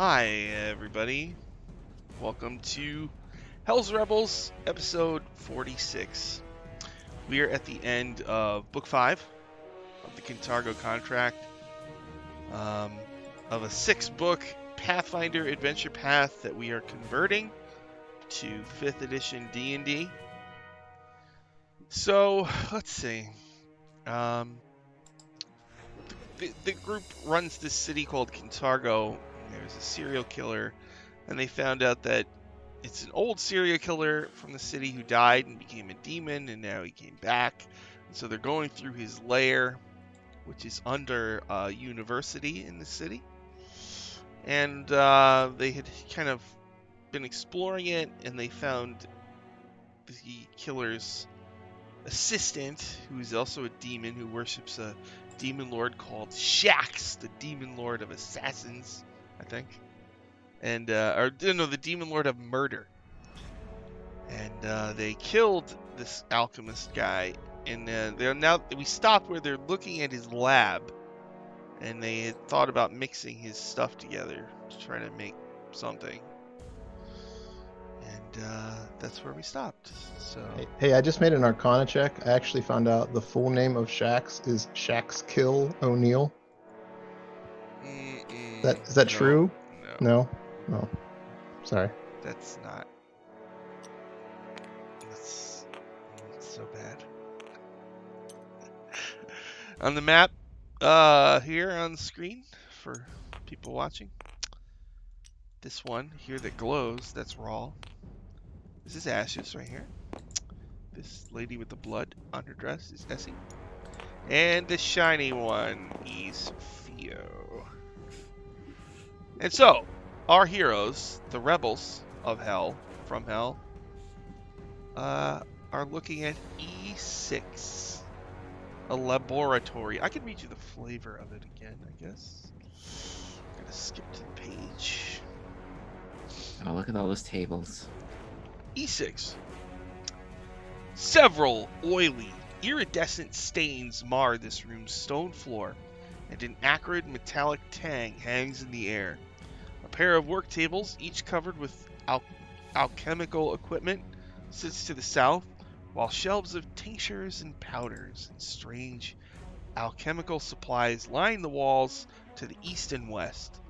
Hi, everybody. Welcome to Hell's Rebels, episode 46. We are at the end of Book 5 of the Kintargo contract, of a 6-book Pathfinder adventure path that we are converting to 5th edition D&D. So, let's see. The group runs this city called Kintargo. There's a serial killer, and they found out that it's an old serial killer from the city who died and became a demon, and now he came back. And so they're going through his lair, which is under a university in the city. And they had kind of been exploring it, and they found the killer's assistant, who is also a demon, who worships a demon lord called Shax, the demon lord of assassins, I think. And the demon lord of murder. And they killed this alchemist guy, and we stopped where they're looking at his lab, and they had thought about mixing his stuff together to try to make something. And that's where we stopped. So Hey, I just made an Arcana check. I actually found out the full name of Shax is Shax Kill O'Neill. Is that true? No. Oh, sorry. That's not. That's so bad. On the map, here on the screen for people watching, this one here that glows, that's Raw. This is Ashes right here. This lady with the blood on her dress is Essie. And the shiny one is Theo. And so, our heroes, the rebels of Hell, from Hell, are looking at E6, a laboratory. I can read you the flavor of it again, I guess. I'm gonna skip to the page. Oh, look at all those tables. E6. Several oily, iridescent stains mar this room's stone floor, and an acrid metallic tang hangs in the air. A pair of work tables, each covered with alchemical equipment, sits to the south, while shelves of tinctures and powders and strange alchemical supplies line the walls to the east and west.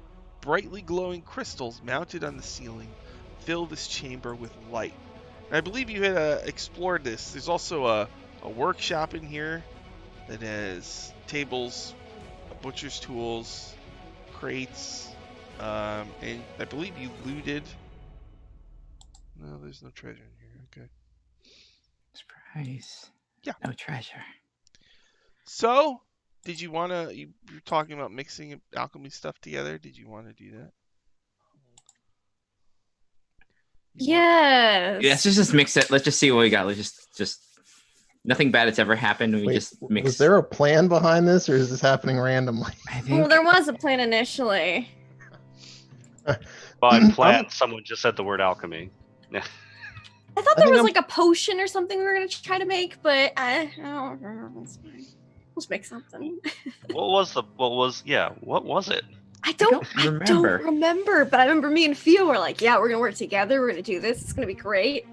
Brightly glowing crystals mounted on the ceiling fill this chamber with light. And I believe you had explored this. There's also a workshop in here that has tables, butcher's tools, crates, and I believe you looted. No, there's no treasure in here. Okay. Surprise. Yeah. No treasure. So, did you want to? You were talking about mixing alchemy stuff together. Did you want to do that? Yes. Let's just mix it. Let's just see what we got. Let's just nothing bad that's ever happened. We just mix. Was there a plan behind this, or is this happening randomly? I think. Well, there was a plan initially. By plan, someone just said the word alchemy. I thought there was like a potion or something we were going to try to make, but I don't remember. It's fine. Let's make something. What was it? I don't remember, but I remember me and Theo were like, yeah, we're going to work together. We're going to do this. It's going to be great.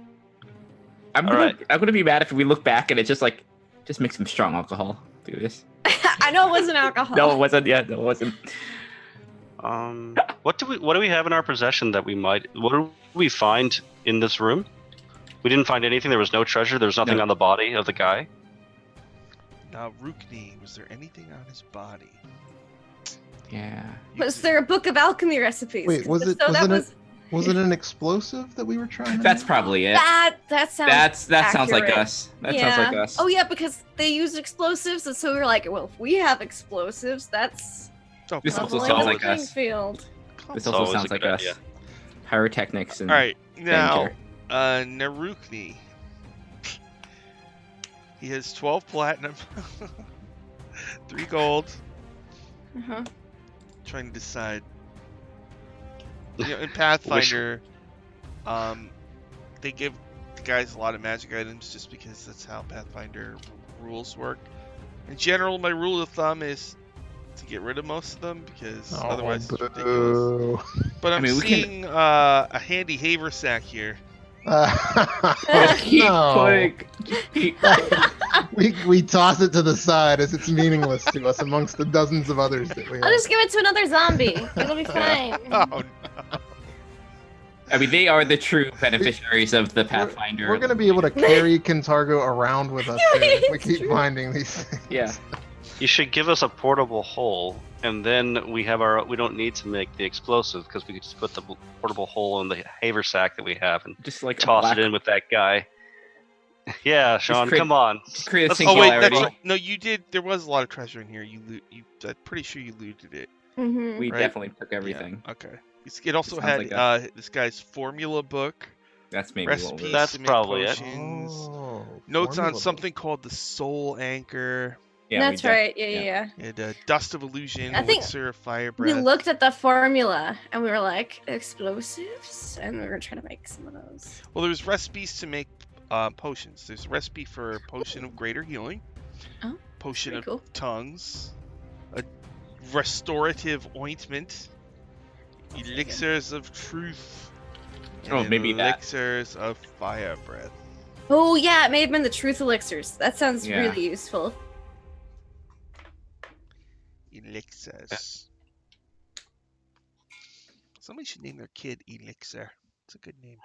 I'm gonna be mad if we look back and it's just mix some strong alcohol. Do this. I know it wasn't alcohol. No, it wasn't. Yeah, no, it wasn't. What do we have in our possession that we might? What do we find in this room? We didn't find anything. There was no treasure. There was nothing on the body of the guy. Now, Rukni, was there anything on his body? Yeah. Was there a book of alchemy recipes? Wait, was it an explosive that we were trying to That's make? probably it. That sounds that sounds like us. That sounds like us. Oh yeah, because they use explosives, and so we were like, well, if we have explosives, that's This also leveling sounds the like us. field. This also sounds like us. Idea. Pyrotechnics and. All right, now danger. Narukni. He has 12 platinum, 3 gold. Uh-huh. Trying to decide. In Pathfinder, they give the guys a lot of magic items just because that's how Pathfinder rules work. In general, my rule of thumb is to get rid of most of them because Oh, otherwise it's ridiculous. boo. But I'm I mean, we can- seeing a handy haversack here. Keep No. putting. We toss it to the side as it's meaningless to us amongst the dozens of others that we have. I'll just give it to another zombie. It'll be fine. Oh no. I mean, they are the true beneficiaries of the Pathfinder. We're gonna be able to carry Kintargo around with us here if we It's keep true. finding these things. Yeah. You should give us a portable hole, and then we have our. We don't need to make the explosive because we can just put the portable hole in the haversack that we have and Just like a toss black- it in with that guy. Yeah, Sean, create- come on. create a Let's- Oh wait, singularity. that's right. No, you did. There was a lot of treasure in here. I'm pretty sure you looted it. Mhm. We Right. definitely took everything. Yeah, okay. It also Sounds had like this guy's formula book, That's maybe what recipes was. That's to make probably it. potions, Oh, notes on formula something called the Soul Anchor, Yeah, That's we right. yeah. Yeah. and Dust of Illusion, I think Elixir of Fire We Breath. looked at the formula and we were like, explosives? And we were trying to make some of those. Well, there's recipes to make potions. There's a recipe for a potion of greater healing, Oh, potion pretty of cool. tongues, a restorative ointment, elixirs of truth, and Oh, maybe that. elixirs of fire breath. Oh, yeah, it may have been the truth elixirs. That sounds Yeah. really useful. Elixirs. Somebody should name their kid Elixir. It's a good name.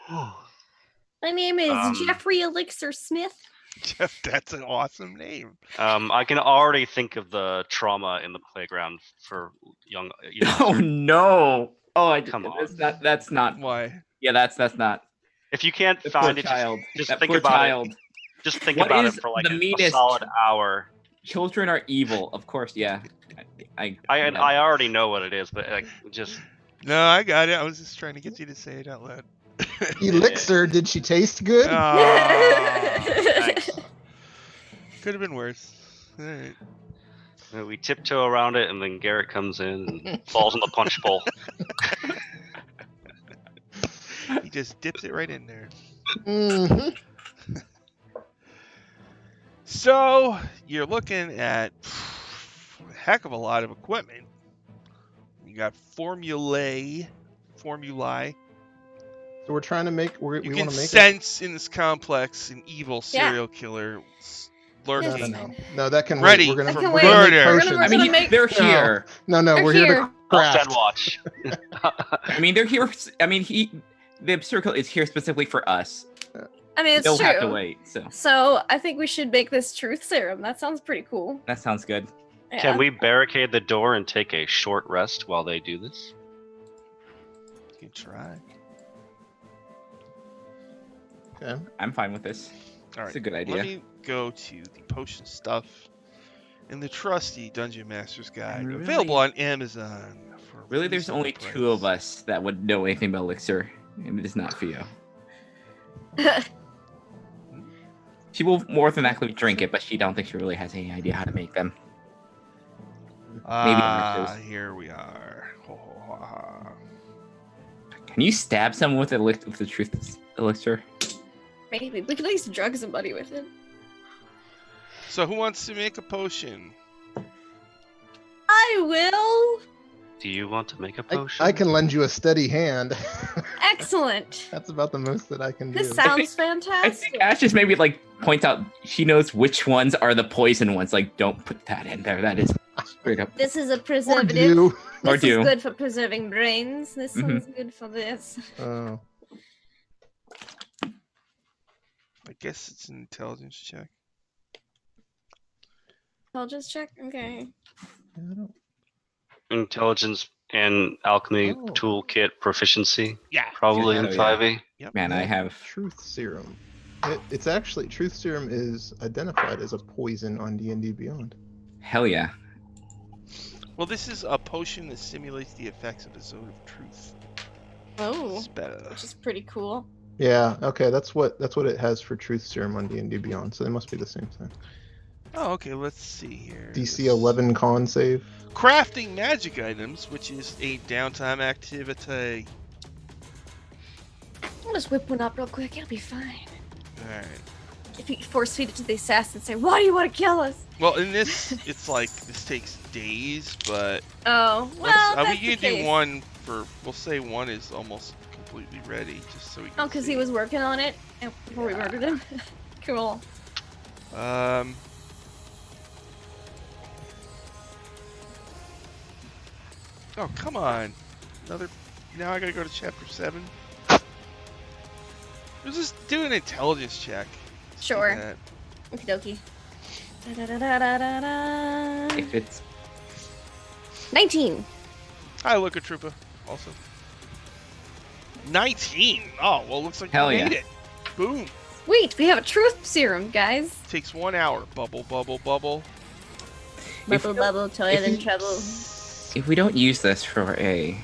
My name is Um, Jeffrey Elixir Smith. Jeff, that's an awesome name. I can already think of the trauma in the playground for young. Oh no! Oh, Come on. That's not. Why? Yeah, that's not. If you can't The poor find it, child. just That think poor about child. it. Just think What about is it for like the a meanest- solid hour. Children are evil, of course. Yeah. I I already know what it is, but like, just No, I got it. I was just trying to get you to say it out loud. Elixir, did she taste good? thanks. Could have been worse. All right. We tiptoe around it, and then Garrett comes in and falls in the punch bowl. He just dips it right in there. Mhm. So you're looking at a heck of a lot of equipment. You got formulae. So we're trying to make. You We can want to make. sense in this complex an evil Yeah. serial killer No, lurking. no, that can Ready wait. We're gonna, for That can we're wait. gonna make murder. We're potions. gonna- I mean, make- they're No. here. No, They're we're here here. to I'll craft. stand watch. I mean, they're here. I mean, the circle is here specifically for us. I mean, it's They'll true. have to wait. So So I think we should make this truth serum. That sounds pretty cool. that sounds good. Yeah. Can we barricade the door and take a short rest while they do this? You can try. Okay. I'm fine with this. All It's a right. good idea. Let me go to the potion stuff in the trusty Dungeon Master's Guide, Really? available on Amazon. For a Really, there's reasonable only price. 2 of us that would know anything about elixir, and it is not Theo. She will more than likely drink it, but she don't think she really has any idea how to make them. elixirs. Here we are. Ho, ho, ha, ha. Can you stab someone with the truth elixir? Maybe. We could at least drug somebody with it. So who wants to make a potion? I will. Do you want to make a potion? I can lend you a steady hand. Excellent. That's about the most that I can do. This sounds I fantastic. think Ash just maybe like points out she knows which ones are the poison ones. Like, don't put that in there. That is straight up. This is a Or preservative. do. Or This do. is good for preserving brains. This Mhm. one's good for this. Oh. I guess it's an intelligence check. I'll just check. Okay. I don't- Intelligence and alchemy Oh. toolkit proficiency, Yeah. probably Yeah, in yeah. 5e. Man, I have. Truth serum. It's actually truth serum is identified as a poison on D&D Beyond. Hell yeah. Well, this is a potion that simulates the effects of a zone of truth. Oh, It's better. which is pretty cool. Yeah. Okay. That's what it has for truth serum on D&D Beyond. So they must be the same thing. Oh, okay. Let's see here. DC 11 con save. Crafting magic items, which is a downtime activity. I'll just whip one up real quick. It'll be fine. All right. if you force feed it to the assassin, say, "Why do you want to kill us?" Well, in this, it's like this takes days, but Oh, well, we that's the can do case. one for. We'll say one is almost completely ready, just so we can. Oh, because he was working on it before we murdered him. Cool. Oh, come on. Another. Now I gotta go to chapter 7. Let's just do an intelligence check. Let's do Sure. that. Okie dokie. Da-da-da-da-da-da. If it's 19. Hi, Looker Trooper. Also. 19. Oh, well, looks like Hell we yeah. made it. Boom. Sweet, we have a truth serum, guys. Takes 1 hour. Bubble, bubble, bubble. Bubble, bubble, toil and trouble. if we don't use this for a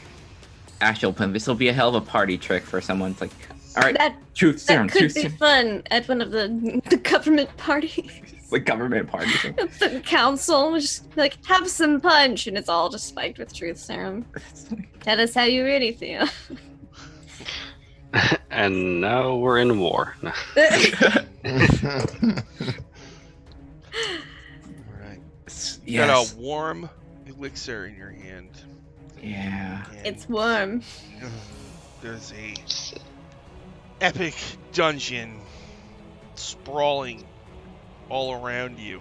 actual plan, this will be a hell of a party trick for someone's like, all right, That truth serum, could truth be serum. fun at one of the government parties. The government party thing. The council was just like, have some punch, and it's all just spiked with truth serum. Tell us how you really feel. And now we're in war. All right. You got Yes. a warm elixir in your hand. Yeah. and It's warm. There's a epic dungeon sprawling all around you.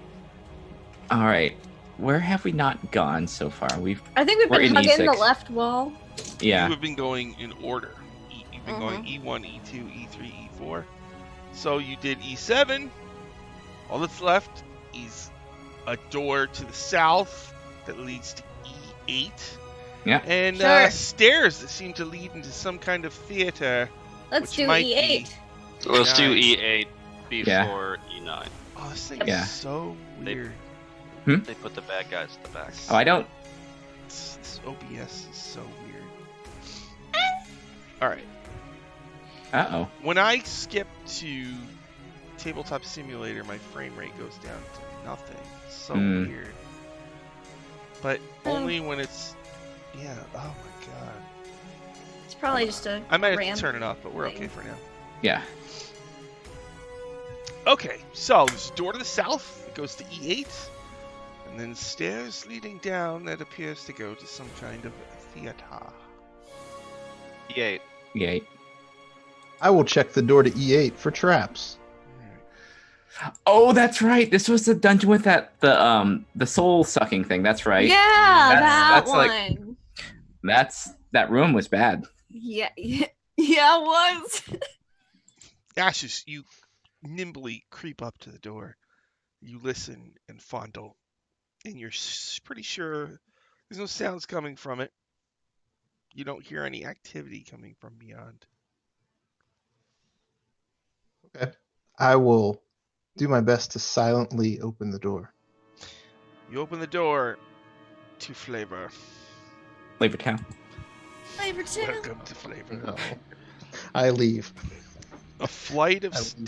All right. Where have we not gone so far? I think we've We're been in hugging the E6. left wall. Yeah. You have been going in order. You've been going Mhm. E1, E2, E3, E4. So you did E7. All that's left is a door to the south that leads to E8. Yeah. And Sure. stairs that seem to lead into some kind of theater. Let's Which do might E8. Let's do Nice. E8 before E9. Oh, this thing Yeah. is so weird. They put the bad guys at the back. Oh, I don't. This OBS is so weird. All right. Uh-oh. When I skip to Tabletop Simulator, my frame rate goes down to nothing. It's so weird. But only when it's... Yeah, oh my god. It's probably just a I might have RAM to turn it off, but we're okay thing. for now. Yeah. Okay, so there's a door to the south. It goes to E8. And then stairs leading down that appears to go to some kind of theater. E8. Yay. I will check the door to E8 for traps. Oh, that's right. This was the dungeon with the soul sucking thing. That's right. Yeah, That's that like- one. That room was bad. Yeah, it was. Ashes, you nimbly creep up to the door. You listen and fondle, and you're pretty sure there's no sounds coming from it. You don't hear any activity coming from beyond. Okay. I will do my best to silently open the door. You open the door to Flavor. Flavor Town. Flavor too. Welcome to Flavor. No. I leave. A flight of I leave Flavor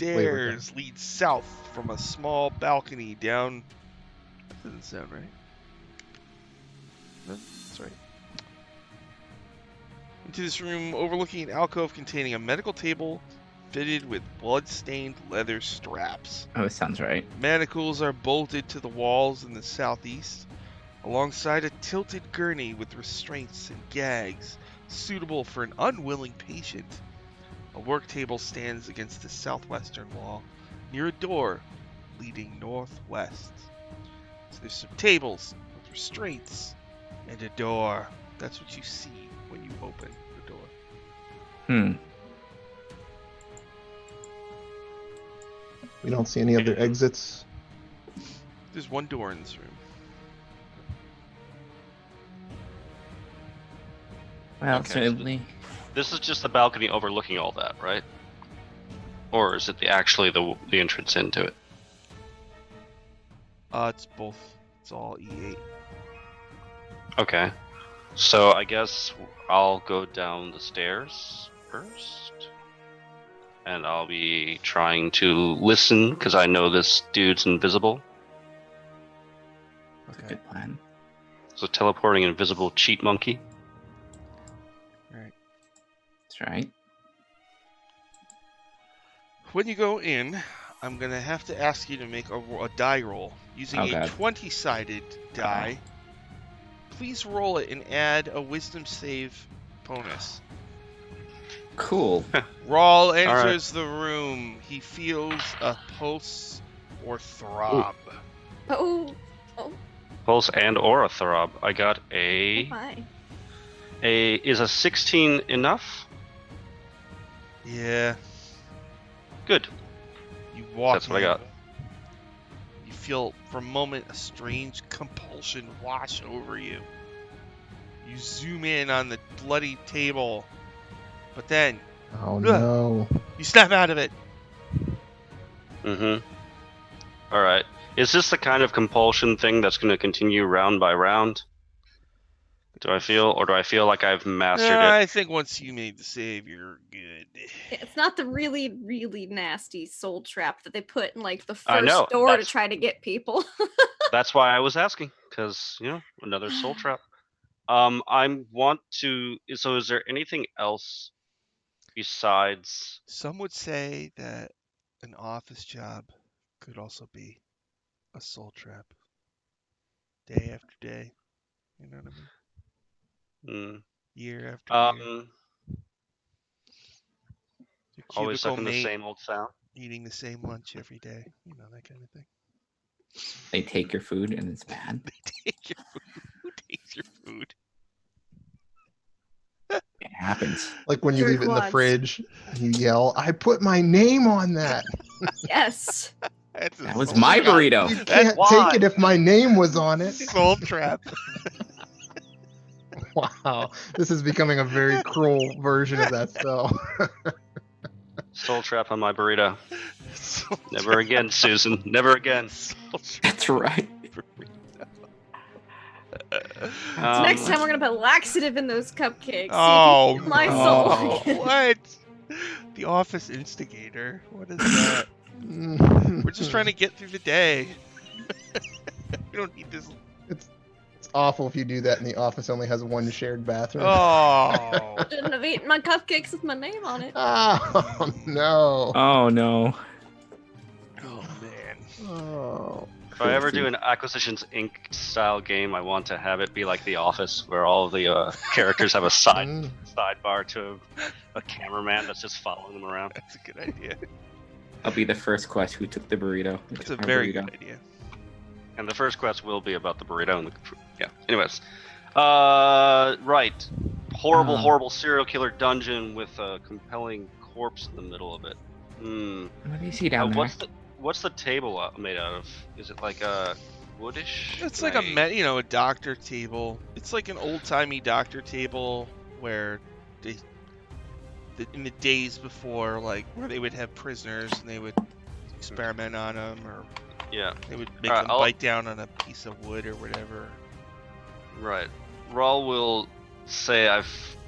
stairs leads south from a small balcony down. Doesn't sound right. No, that's right. Into this room overlooking an alcove containing a medical table fitted with blood-stained leather straps. Oh, it sounds right. Manacles are bolted to the walls in the southeast, alongside a tilted gurney with restraints and gags suitable for an unwilling patient. A work table stands against the southwestern wall, near a door leading northwest. So there's some tables with restraints and a door. That's what you see when you open the door. Hmm. We don't see any other exits. There's one door in this room. Well, Okay. certainly. This is just the balcony overlooking all that, right? Or is it actually the entrance into it? It's both. It's all E E8. Okay. So I guess I'll go down the stairs first. And I'll be trying to listen because I know this dude's invisible. That's a Okay. good plan. So teleporting invisible cheat monkey. Right. That's right. When you go in, I'm gonna have to ask you to make a die roll using Oh, a God. 20-sided die. Please roll it and add a wisdom save bonus. Cool. Rawl enters the room. He feels a pulse or throb. Oh, Pulse and or a throb. I got my. is a 16 enough? Yeah, Good. you walk That's what I in. got. You feel for a moment a strange compulsion wash over you. You zoom in on the bloody table, but then Oh no. you snap out of it. Mm-hmm. All right. Is this the kind of compulsion thing that's going to continue round by round? Do I feel like I've mastered it? I think once you made the save, you're good. It's not the really, really nasty soul trap that they put in like the I know, first door to that's- try to get people. That's why I was asking, because another soul trap. I want to. So, is there anything else besides? Some would say that an office job could also be a soul trap. Day after day. You know what I mean? Mm, Year after year. Your always cubicle stuck in the mate same old sound. eating the same lunch every day. You know, that kind of thing. They take your food and it's bad. They take your food. Who takes your food? It happens. Like when you Your leave it in the quads. fridge, you yell, "I put my name on that." Yes. That's a That was soul my trap. burrito. You That's can't why. take it if my name was on it. Soul trap. Wow, this is becoming a very cruel version of that spell. Soul trap on my burrito. Soul Never again, Susan. Never again. Soul trap. That's right. Next time we're gonna put laxative in those cupcakes. Oh, my no. soul. What? The office instigator. What is that? We're just trying to get through the day. We don't need this. It's awful if you do that and the office only has one shared bathroom. Oh. Shouldn't have eaten my cupcakes with my name on it. Oh no. Oh no. Oh man. Oh. If I ever do an Acquisitions Inc. style game, I want to have it be like The Office, where all of the characters have a sidebar to a cameraman that's just following them around. That's a good idea. I'll be the first quest who took the burrito. Who That's a took my very burrito. good idea. And the first quest will be about the burrito and the yeah. Anyways, right. Horrible serial killer dungeon with a compelling corpse in the middle of it. What do you see down there? What's the table made out of? Is it like a woodish? It's like a doctor table. It's like an old-timey doctor table where in the days before, like where they would have prisoners and they would experiment on them, or they would make them bite down on a piece of wood or whatever. Right. Rawl will say,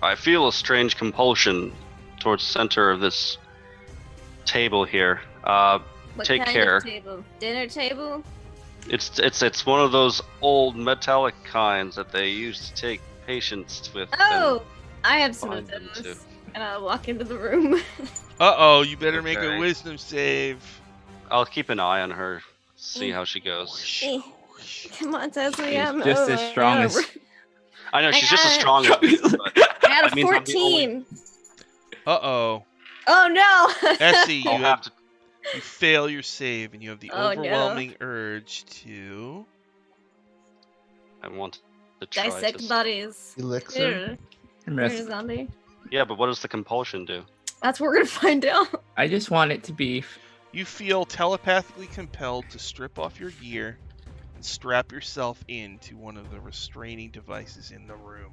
I feel a strange compulsion towards the center of this table here. What Take kind care. Of table? Dinner table? It's one of those old metallic kinds that they used to take patients with. Oh, I have some of bind them those. to. And I'll walk into the room. Uh-oh, you better make a Okay. wisdom save. I'll keep an eye on her, see how she goes. Eh, Come on, Tessie. She's I'm just as strong as. I know she's just as I strong as me, but I got That a means I'm the only- 14. Uh-oh. Oh no! Essie, I'll have to. you fail your save, and you have the Oh, no. overwhelming urge to... I want to try Dissect to. bodies. Elixir. Here, Miss. here's a zombie. Yeah, but what does the compulsion do? That's what we're gonna find out. I just want it to be. You feel telepathically compelled to strip off your gear and strap yourself into one of the restraining devices in the room.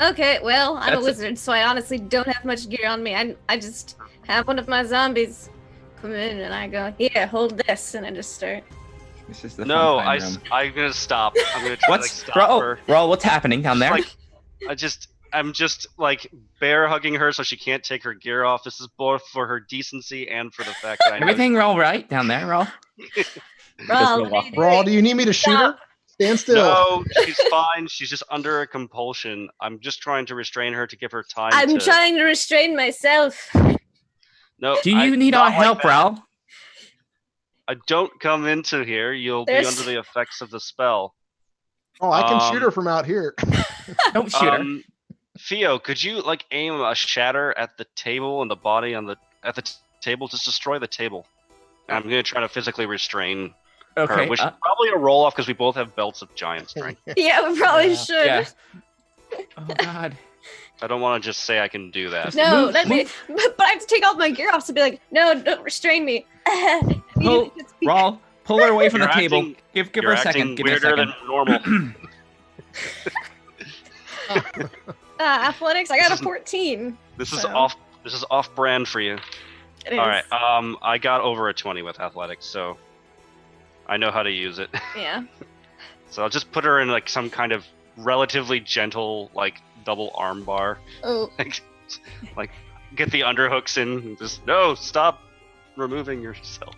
Okay, well, I'm That's a wizard, so I honestly don't have much gear on me. I just have one of my zombies come in and I go, here, hold this, and I just start. This is the No, fun time room. I'm gonna stop. I'm gonna try to What's stop her. Raul, what's happening down there? Like, I'm just like bear hugging her so she can't take her gear off. This is both for her decency and for the fact that I know Everything Raul right down there, Raul? Raul, go off. Rawl, do you need me to shoot her? Stand still. No, she's fine. She's just under a compulsion. I'm just trying to restrain her to give her time I'm to. trying to restrain myself. No. Do you need not our like help, that. Raul? I don't come into here. You'll be There's- under the effects of the spell. Oh, I can shoot her from out here. Don't shoot her. Theo, could you like aim a shatter at the table and the body on the at the table? Just destroy the table. And I'm gonna try to physically restrain her, Okay. which is probably a roll off because we both have belts of giant strength. Yeah, we probably Yeah. should. Yeah. Oh God. I don't want to just say I can do that. No, Move, that'd be. move. But I have to take off my gear off to be like, no, don't restrain me. You Pull, need to speak. Raul, pull her away from You're the table. acting- Give You're her a acting second. Give her a weirder second. than normal. Athletics. I got a This is- 14. This is So- off. This is off brand for you. It is. All right. I got over a 20 with athletics, so I know how to use it. Yeah. So I'll just put her in like some kind of relatively gentle, like double arm bar. Oh. Like get the underhooks in. And just no, stop removing yourself.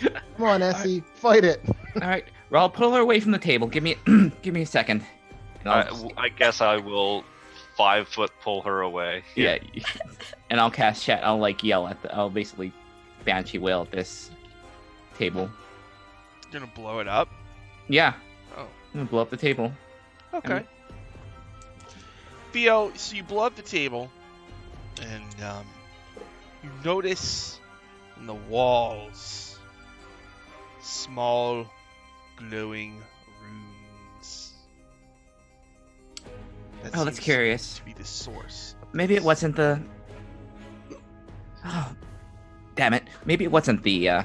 Come on, Essie, fight it. All right, Raul, pull her away from the table. Give me, give me a second. And I'll- I guess I will 5-foot pull her away. yeah. And I'll cast chat. I'll like yell at the. I'll basically banshee wail at this table. You're gonna blow it up. Yeah. Oh. I'm gonna blow up the table. Okay. Theo, so you blow up the table, and you notice in the walls small glowing runes. That Oh, that's seems curious. to be the source. of Maybe it this. wasn't the. Oh, damn it! Maybe it wasn't the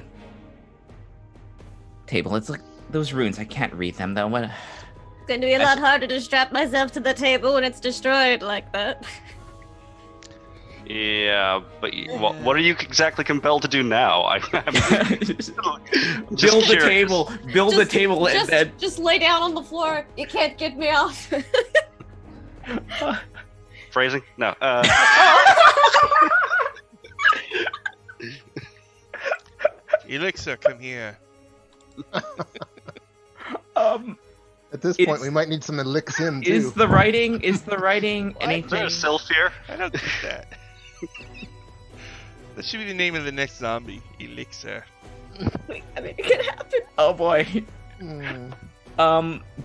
table. It's like those runes. I can't read them though. What? It's going to be a lot harder to strap myself to the table when it's destroyed like that. Yeah, but what are you exactly compelled to do now? I'm just Build the curious. table. Build the table and then. Just lay down on the floor. You can't get me off. Phrasing? No. Elixir, come here. At this It's- point, we might need some elixir too. Is the writing? Is the writing Is there anything? a Sylphir? I don't get that. That should be the name of the next zombie. Elixir. I mean, it could happen. Oh boy. Hmm.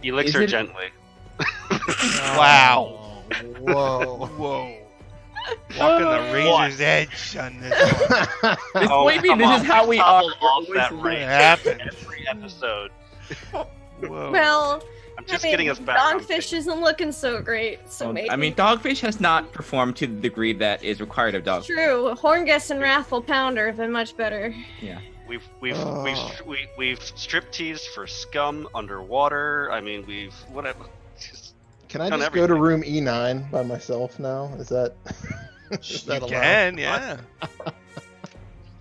Elixir it- gently. Wow. Whoa. Whoa. Walking the razor's edge on this one. This, Oh, maybe come this on, is how we are. topple off We're that always range. happened. Every episode. Whoa. Well, I'm just I mean, getting us back. on Dogfish isn't looking so great, so Well, maybe. I mean, Dogfish has not performed to the degree that is required of Dogfish. True. Horngus and Wrathful Pounder have been much better. We've Oh. strip teased for scum underwater. I mean, we've whatever. Just- Can I Done just go to everything. room E9 by myself now? Is that? Is that You allowed? can, yeah.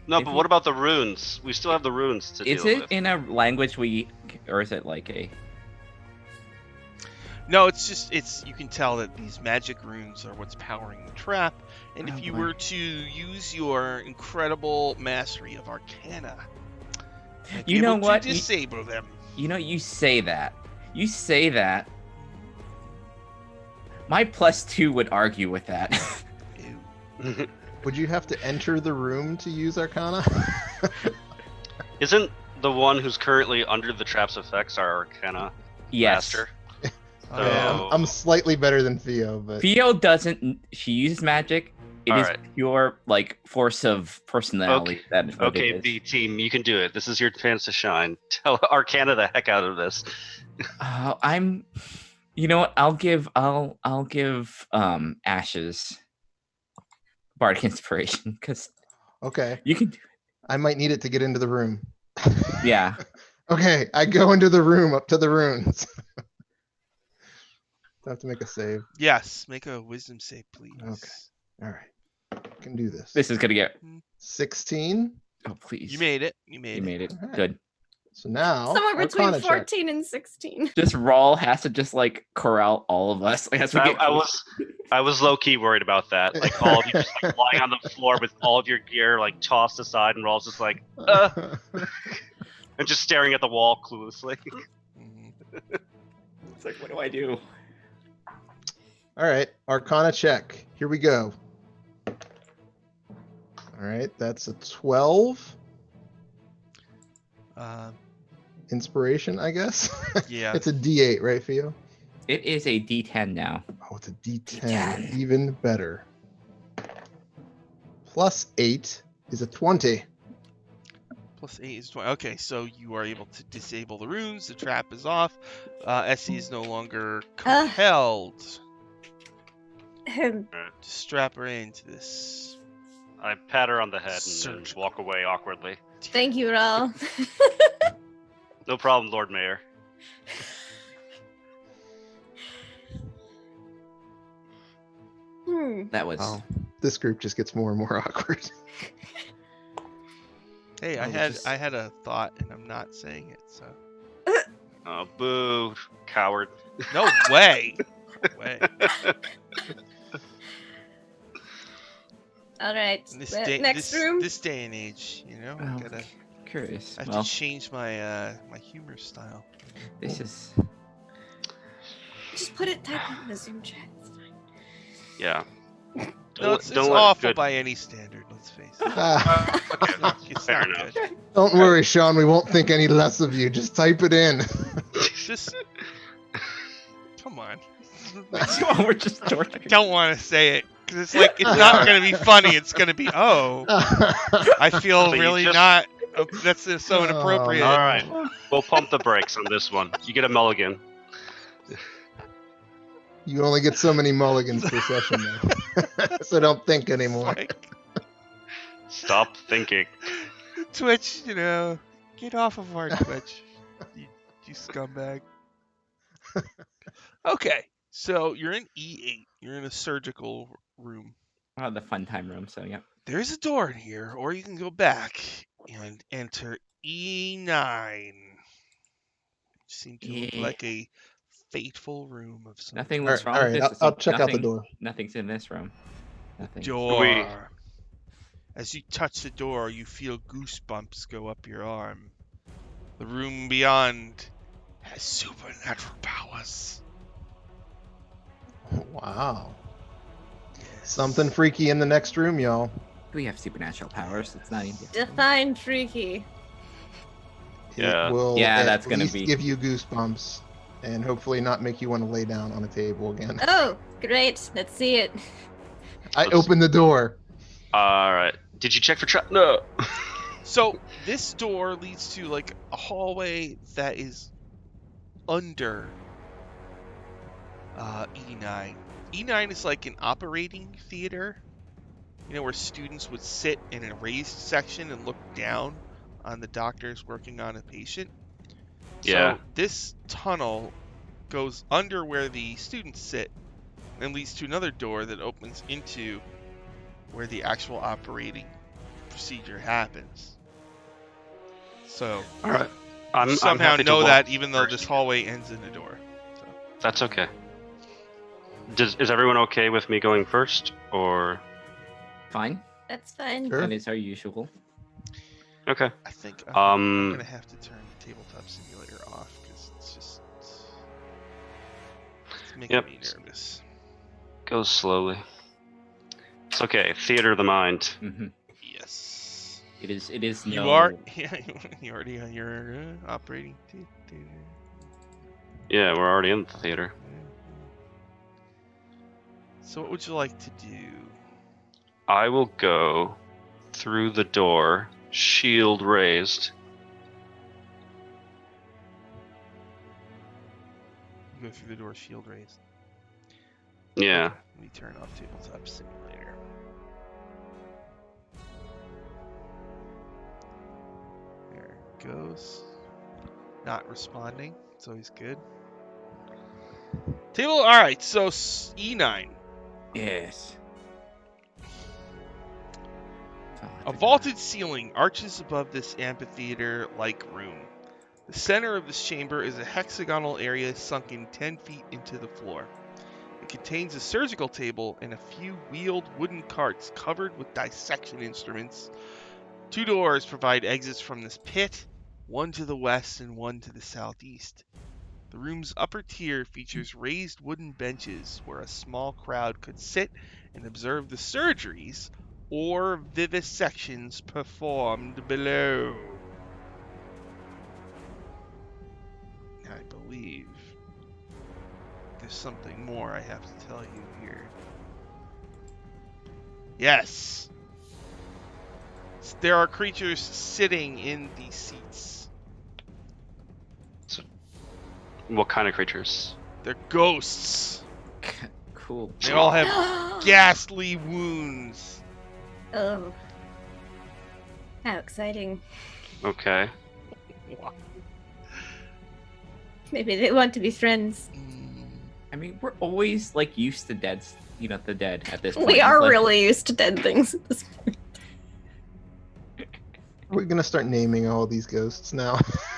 No, If but you- what about the runes? We still have the runes to Is deal it with. in a language or is it like a? No, it's you can tell that these magic runes are what's powering the trap. And Oh, if you boy. were to use your incredible mastery of Arcana, you'd be You know able what? to disable them. You know, you say that. You say that. My +2 would argue with that. Ew. Would you have to enter the room to use Arcana? Isn't the one who's currently under the trap's effects our Arcana Yes. master? Oh, Yeah, So- I'm slightly better than Theo, but Theo doesn't. She uses magic. It is Alright. pure like force of personality. Okay. That is what Okay, it is. B team, you can do it. This is your chance to shine. Tell Arcana the heck out of this. I'm. You know what? I'll give Ashes bardic inspiration because okay. you can. I might need it to get into the room. Yeah. Okay, I go into the room up to the runes. I have to make a save. Yes, make a wisdom save, please. Okay. All right, can do this. This is gonna get. 16. Oh please. You made it. You made You it. made it. Alright. Good. So now Somewhere between Arcana check. 14 and 16. Just Raul has to just like corral all of us. Like, as we get I was low key worried about that. Like all of you just like lying on the floor with all of your gear like tossed aside, and Rawls just like and just staring at the wall cluelessly. Mhm. It's like, what do I do? All right, Arcana check. Here we go. All right, that's a 12 Uh, inspiration, I guess. yeah. It's a D8, right, Theo? It is a D10 now. Oh, it's a D10. D10. Even better. Plus 8 is a 20. Plus 8 is 20. Okay, so you are able to disable the runes. The trap is off. Essie is no longer compelled to strap her into this. I pat her on the head and Search. then walk away awkwardly. Thank you, Raul. No problem, Lord Mayor. That was. Oh, this group just gets more and more awkward. Hey, I Oh, had just- I had a thought, and I'm not saying it. So Oh, boo, coward. no way. No way. All right. In this Next room. This day and age, you know, Oh, I Curious. have Well, to change my my humor style. this is. Just put it type in the Zoom chat. It's fine. Yeah. No, it's let awful good- by any standard. Let's face it. Ah, Okay, It's fair not enough. good. don't worry, Sean. We won't think any less of you. Just type it in. Just come on. We're just I torturing. don't want to say it because it's like it's not going to be funny. It's going to be I feel So you really just- not. That's so Oh, inappropriate. All right, we'll pump the brakes on this one. You get a mulligan. You only get so many mulligans per session, though. So don't think It's anymore. like, Stop thinking. Twitch, get off of our Twitch, you scumbag. Okay, so you're in E8. You're in a surgical room. Oh, the fun time room. So yeah. There's a door in here, or you can go back and enter E9. Seems to look Yeah. like a fateful room of some Nothing All looks right, wrong all with right, this. I'll, It's I'll check out the nothing- door. Nothing's in this room. Nothing. door. As you touch the door, you feel goosebumps go up your arm. The room beyond has supernatural powers. Wow. Something freaky in the next room, y'all. We have supernatural powers. It's not even. Define freaky. Yeah. It will Yeah, at that's gonna least be- give you goosebumps and hopefully not make you want to lay down on a table again. Oh, great. Let's see it. I opened the door. All right. Did you check for trap? No. So this door leads to like a hallway that is under E9. E9 is like an operating theater, where students would sit in a raised section and look down on the doctors working on a patient. Yeah. So this tunnel goes under where the students sit and leads to another door that opens into where the actual operating procedure happens. So All right. I'm somehow happy to know walk that even though first. this hallway ends in a door. So. That's okay. Is everyone okay with me going first, or Fine. That's fine. Sure. That is our usual. okay? I think I'm Um, gonna have to turn Tabletop Simulator off because it's making Yep. me nervous. Go slowly. It's okay. Theater of the mind. Hmm Yes. It is. It is. You no... are. You already on your operating theater. Yeah, we're already in the theater. So what would you like to do? I will go through the door, shield raised. You go through the door, shield raised. Yeah. Let me turn off Tabletop Simulator. There it goes. Not responding. It's always good. All right. So E9. Yes. A vaulted ceiling arches above this amphitheater-like room. The center of this chamber is a hexagonal area sunken 10 feet into the floor. It contains a surgical table and a few wheeled wooden carts covered with dissection instruments. 2 doors provide exits from this pit, one to the west and one to the southeast. The room's upper tier features raised wooden benches where a small crowd could sit and observe the surgeries, or vivisections performed below. I believe there's something more I have to tell you here. Yes! There are creatures sitting in these seats. What kind of creatures? They're ghosts. Cool. They all have ghastly wounds. Oh. How exciting. Okay. Maybe they want to be friends. I mean, we're always like used to dead, the dead at this point. We are It's like- really used to dead things at this point. We're gonna start naming all these ghosts now.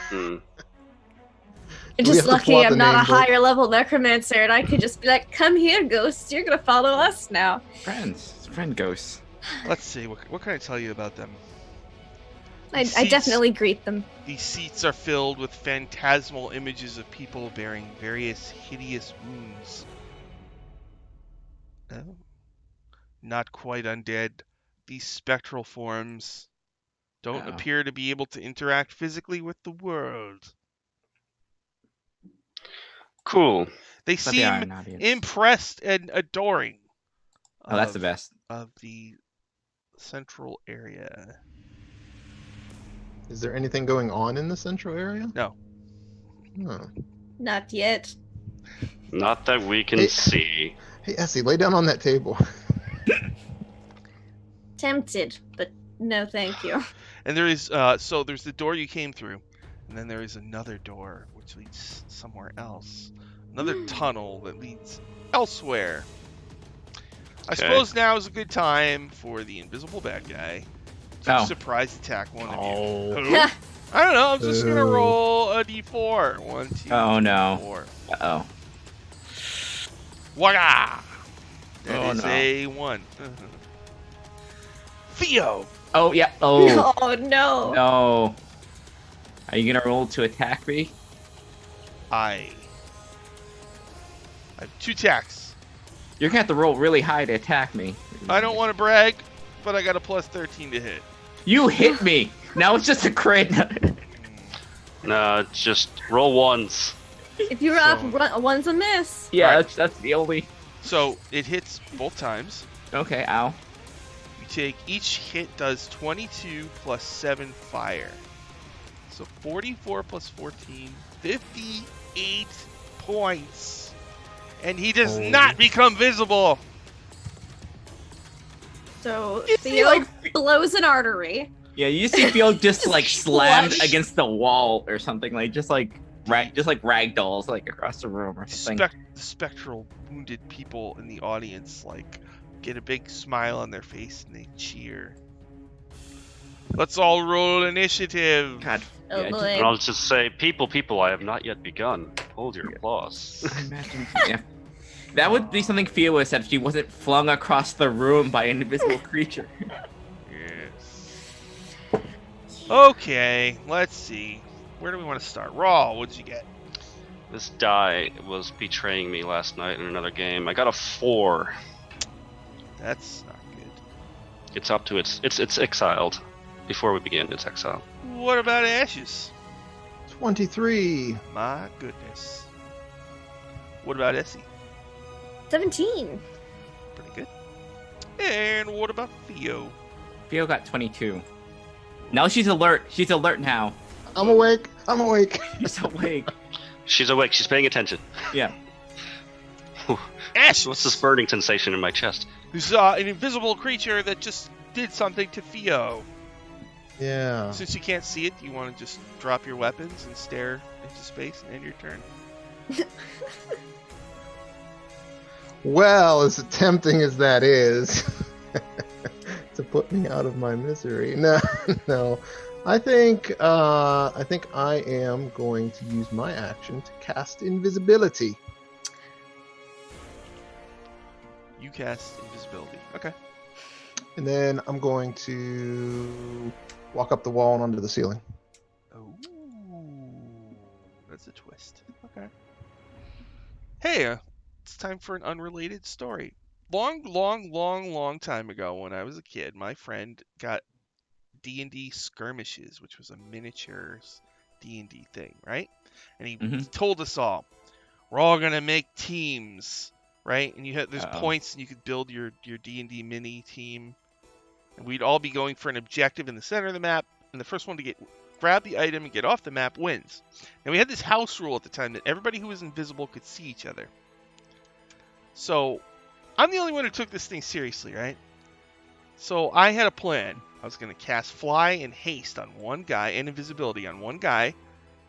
Hmm. You're We just have to lucky pull out I'm the not a name book. higher level necromancer and I could just be like, come here, ghosts, you're gonna follow us now. Friends, friend ghosts. Let's see, what can I tell you about them? I Seats. definitely greet them. These seats are filled with phantasmal images of people bearing various hideous wounds. Oh. Not quite undead. These spectral forms don't Uh-oh. appear to be able to interact physically with the world. Cool. They But they are seem an audience. impressed and adoring Oh, that's the best. of the central area. Is there anything going on in the central area? No. Oh. Not yet. Not that we can Hey. see. Hey, Essie, lay down on that table. Tempted, but no thank you. And there is so there's the door you came through, and then there is another door which leads somewhere else. Another tunnel that leads elsewhere. I Okay. suppose now is a good time for the invisible bad guy to Oh. surprise attack one of you. Oh. Who? I don't know. I'm just gonna Ooh. roll a d4. 1, 2, Oh, no. 4. Uh-oh. Wada! That Oh, is no. a 1. Theo! Oh, yeah. Oh, Oh no. no. Are you gonna roll to attack me? I have 2 attacks. You're gonna have to roll really high to attack me. I don't want to brag, but I got a plus 13 to hit. You hit me! Now it's just a crit. No, just roll ones. If you roll one's a miss. Yeah, Right. that's the only... So it hits both times. Okay, ow. You take each hit does 22 plus 7 fire. So 44 plus 14, 58 points. And he does Holy. not become visible. So You see, Theo like- blows an artery. Yeah, you see Theo just like slammed flush. against the wall or something, like just like ragdolls like across the room or something. The spectral wounded people in the audience like get a big smile on their face and they cheer. Let's all roll initiative. God, Oh yeah, boy. And I'll just say, people, I have not yet begun. Hold your applause. I imagine, yeah. That would be something Theo would have said if she wasn't flung across the room by an invisible creature. Yes. Okay, let's see. Where do we want to start? Raw, what'd you get? This die was betraying me last night in another game. I got a 4. That's not good. It's up to it's exiled. Before we begin, it's exiled. What about Ashes? 23. My goodness. What about Essie? 17. Pretty good. And what about Theo? Theo got 22. Now she's alert. She's alert now. I'm awake. I'm awake. She's awake. She's awake. She's paying attention. Yeah. Ashes! What's this burning sensation in my chest? You saw an invisible creature that just did something to Theo. Yeah. Since you can't see it, do you want to just drop your weapons and stare into space and end your turn? Well, as tempting as that is, to put me out of my misery. No, no. I think I am going to use my action to cast invisibility. You cast invisibility. Okay. And then I'm going to walk up the wall and onto the ceiling. Oh, that's a twist. Okay. Hey, it's time for an unrelated story. long time ago when I was a kid, my friend got D&D skirmishes, which was a miniatures D&D thing, right? And he Mhm. told us all, we're all gonna make teams, right? And there's Uh-oh. points, and you could build your D&D mini team, and we'd all be going for an objective in the center of the map, and the first one to grab the item and get off the map wins. And we had this house rule at the time that everybody who was invisible could see each other. So I'm the only one who took this thing seriously, right? So I had a plan. I was going to cast Fly and Haste on one guy, and Invisibility on one guy.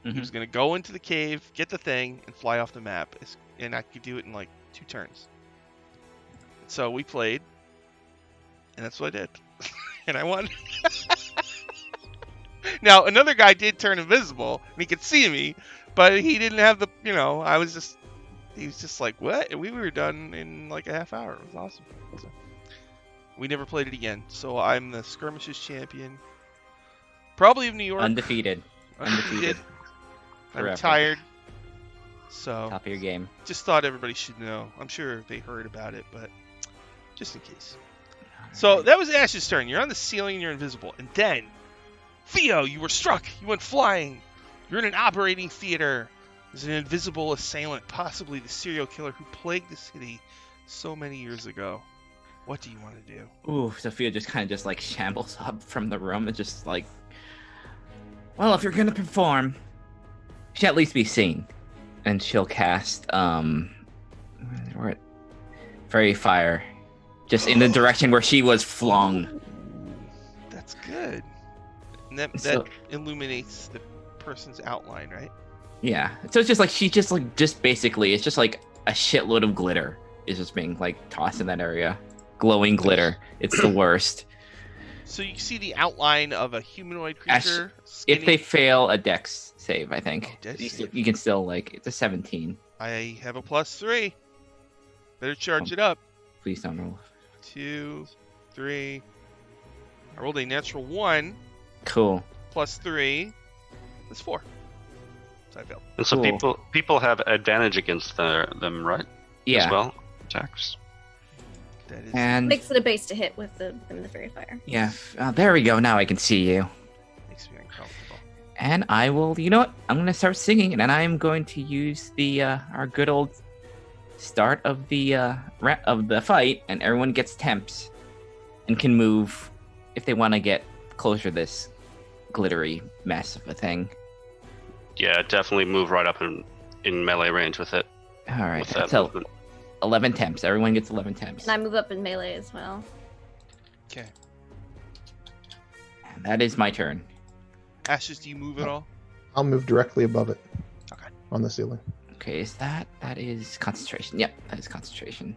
He was going to go into the cave, get the thing, and fly off the map. And I could do it in like 2 turns. So we played, and that's what I did. And I won. Now, another guy did turn invisible, and he could see me, but he didn't have the, he was just like, what? And we were done in like a half hour. It was awesome. So, we never played it again. So I'm the skirmishes champion. Probably of New York. Undefeated. Undefeated. I'm Forever. retired. So Top of your game. just thought everybody should know. I'm sure they heard about it, but just in case. So that was Ash's turn. You're on the ceiling and you're invisible. And then, Theo, you were struck. You went flying. You're in an operating theater. There's an invisible assailant, possibly the serial killer who plagued the city so many years ago. What do you want to do? Ooh, Sophia just kind of just like shambles up from the room and just like, well, if you're gonna perform, you should at least be seen. And she'll cast Fairy Fire, just in the direction where she was flung. That's good. And that So- illuminates the person's outline, right? Yeah. So it's just like just basically it's just like a shitload of glitter is just being like tossed in that area. Glowing glitter. It's the worst. So you see the outline of a humanoid Ash- creature. If they skinny. fail a dex save, I think. Oh, dex you, save. you can still like it's a 17. I have a +3. Better charge it up. Please don't roll. 2, 3. I rolled a natural 1 Cool. +3. That's 4. So I failed. And so Cool. people have advantage against them, right? Yeah. As well, attacks. That is And Makes it a base to hit with the fairy fire. yeah, there we go. Now I can see you. makes me uncomfortable. And I will, you know what? I'm gonna start singing, and then I'm going to use the our good old start of the fight, and everyone gets temps and can move if they want to get closer to this glittery mess of a thing. Yeah, definitely move right up in melee range with it. All right, With that so movement. 11 temps. Everyone gets 11 temps. And I move up in melee as well. Okay. And that is my turn. Ashes, do you move at all? I'll move directly above it. Okay. On the ceiling. Okay, is that is concentration? Yep, that is concentration.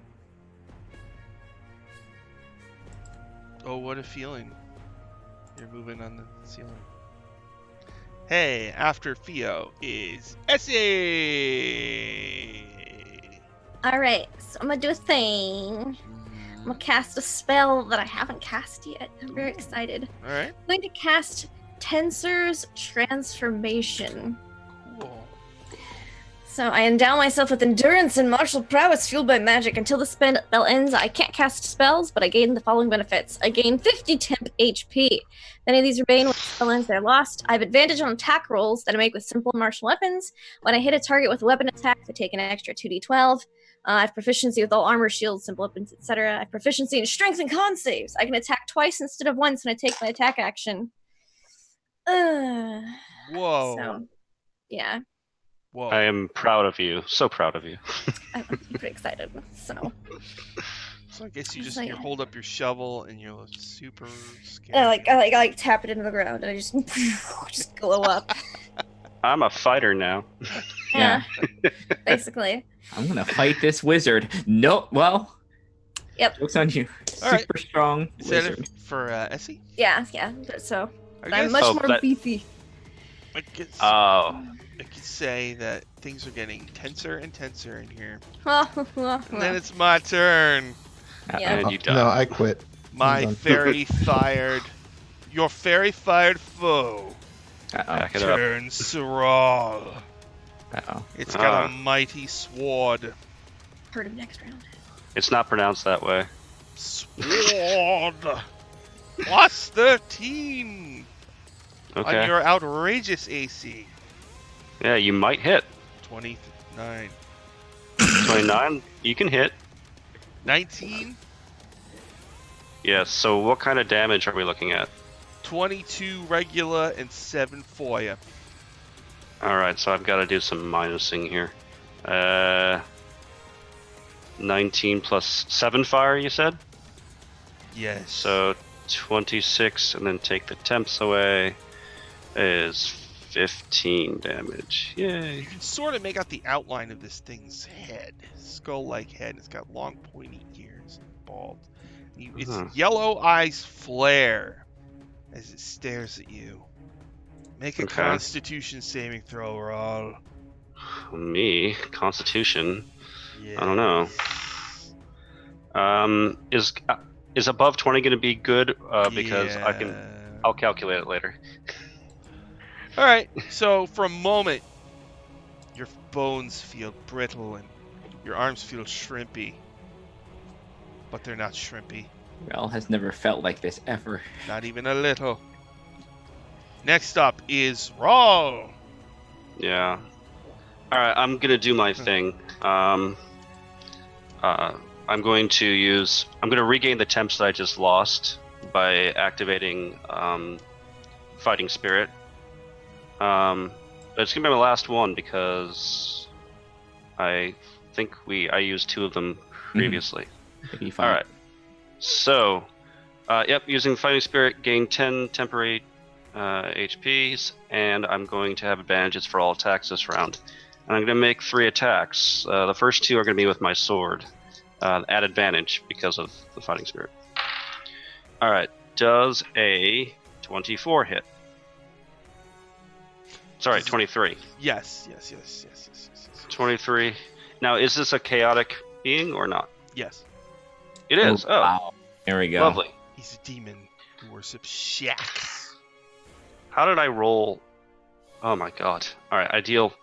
Oh, what a feeling. You're moving on the ceiling. Hey, after Theo is Essie! All right, so I'm gonna do a thing. I'm gonna cast a spell that I haven't cast yet. I'm very excited. Alright, I'm going to cast Tensor's Transformation. cool. So I endow myself with endurance and martial prowess fueled by magic. Until the spell ends, I can't cast spells, but I gain the following benefits. I gain 50 temp HP. If any of these remain when the spell ends, they're lost. I have advantage on attack rolls that I make with simple martial weapons. When I hit a target with a weapon attack, I take an extra 2d12. I have proficiency with all armor, shields, simple weapons, etc. I have proficiency in strength and con saves. I can attack twice instead of once when I take my attack action. Whoa. So, yeah, Whoa. I am proud of you. So proud of you. I'm pretty excited. So, So I guess you It's just like- you hold up your shovel and you're super scared. I like tap it into the ground and I just just glow up. I'm a fighter now. Yeah, basically. I'm gonna fight this wizard. No, well. Yep. Joke's on you. All right. Super strong Is that wizard. it for Essie? Yeah. So I I'm guess much Oh, more that- beefy. I could say that things are getting tenser and tenser in here. And then it's my turn. Yeah. And you die. No, I quit. My done. your fairy fired foe Uh-oh. Back it up. turns Siral. Uh-oh. It's got Ah. a mighty sword. Heard him next round. It's not pronounced that way. Sword. Plus 13 on Okay. your outrageous AC. Yeah, you might hit. 29. 29. You can hit. 19. Yes. So what kind of damage are we looking at? 22 regular and 7 for you. All right. So I've got to do some minusing here. 19 plus 7 fire. You said. Yes. So 26, and then take the temps away, is 15 damage. Yay. You can sort of make out the outline of this thing's head. Skull-like head. It's got long pointy ears and bald. Its yellow eyes flare as it stares at you. Make a Okay. Constitution saving throw, Rawl. Me, Constitution. Yeah. I don't know. Is above 20 going to be good? Because I'll calculate it later. All right. So for a moment, your bones feel brittle and your arms feel shrimpy, but they're not shrimpy. Rel has never felt like this ever. Not even a little. Next up is Rawl. Yeah. All right, I'm gonna do my thing. I'm going to regain the temps that I just lost by activating Fighting Spirit. But it's gonna be my last one because I think I used 2 of them previously. Be fine. All right. So, using Fighting Spirit, gain 10 temporary HPs, and I'm going to have advantages for all attacks this round. And I'm going to make 3 attacks. The first 2 are going to be with my sword, at advantage because of the Fighting Spirit. All right. Does a 24 hit? Sorry, 23. Yes. 23. Now, is this a chaotic being or not? Yes. It is. Oh, Wow. There we go. lovely. He's a demon who worships shacks. How did I roll? Oh my god. Alright, I deal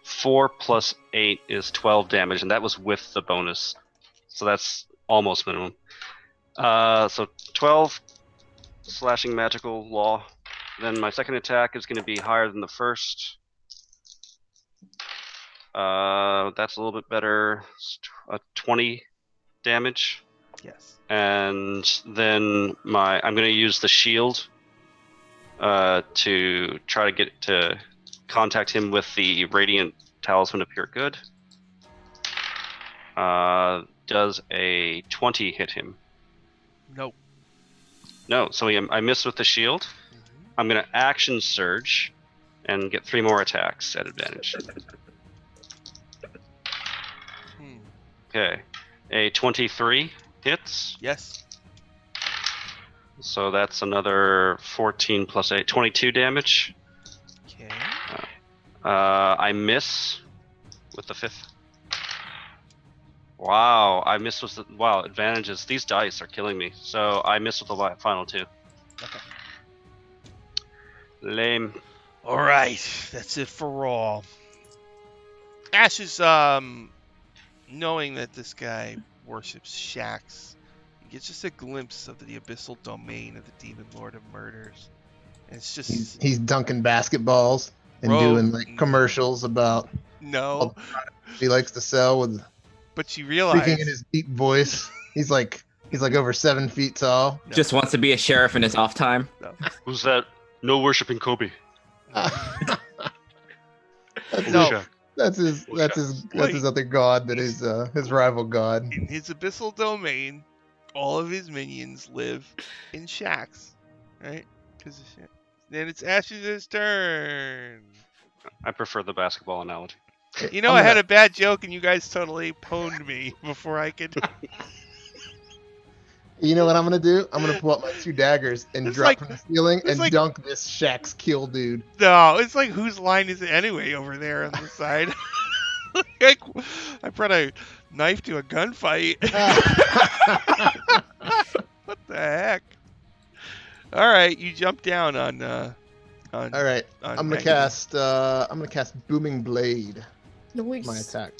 4 plus 8 is 12 damage, and that was with the bonus. So that's almost minimum. So 12 slashing magical law. Then my second attack is going to be higher than the first. That's a little bit better. 20 damage. Yes. And then I'm going to use the shield to try to get to contact him with the radiant talisman appear good. Does a 20 hit him? Nope. No, so I missed with the shield. I'm going to action surge and get 3 more attacks at advantage. Okay, a 23 hits. Yes. So that's another 14 plus 8, 22 damage. Okay. I miss with the 5th. Wow, I miss with the advantages. These dice are killing me. So I miss with the final 2. Okay. Lame. All right. That's it for Raw. Ash is knowing that this guy worships shacks. You get just a glimpse of the abyssal domain of the Demon Lord of Murders. And it's just He's dunking basketballs and Bro, doing like commercials about no. he likes to sell with But you realize speaking in his deep voice. He's like over 7 feet tall. No. Just wants to be a sheriff in his off time. Who's that? No worshiping Kobe. No. That's his other god that is his rival god. in his abyssal domain, all of his minions live in shacks, right? Because then it's Ash's turn. I prefer the basketball analogy. You know, I had a bad joke and you guys totally pwned me before I could. You know what I'm gonna do? I'm gonna pull out my 2 daggers and It's drop like- from the ceiling it's and like- dunk this Shaq's kill dude. No, it's like whose line is it anyway over there on the side? Like, I brought a knife to a gunfight. What the heck? All right, you jump down on. All right, on I'm gonna Rankin. cast Booming Blade. Nice. My attack.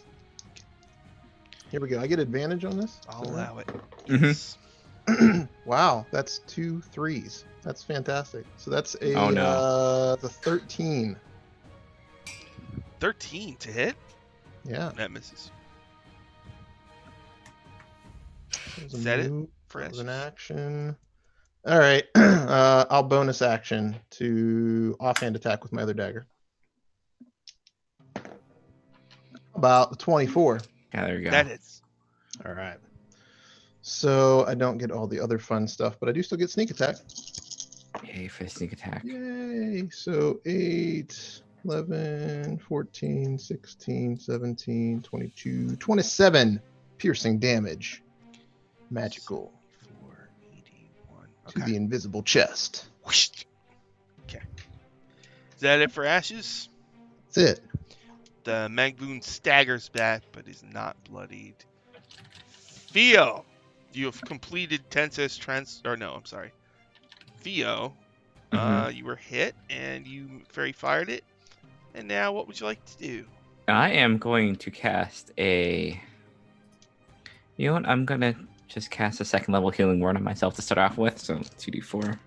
Here we go. I get advantage on this? I'll allow it. Mhm. Yes. Wow, that's 2 3s. That's fantastic. So that's a Oh, no. the 13. 13 to hit. Yeah. That misses. There's Is that it move, for that was an Ashes? action. All right. I'll bonus action to offhand attack with my other dagger. About the 24. Yeah, there you go. That hits. All right. So I don't get all the other fun stuff, but I do still get sneak attack. Yay for sneak attack. Yay. So 8, 11, 14, 16, 17, 22, 27 piercing damage. Magical 481. to the Okay. invisible chest. Whoosh. Okay. Is that it for Ashes? That's it. The Magboon staggers back, but is not bloodied. Theo, you have completed Tensa's Theo, you were hit, and you fairy fired it. And now, what would you like to do? I am going to cast a. You know what? I'm gonna just cast a second level healing word on myself to start off with. So 2d4.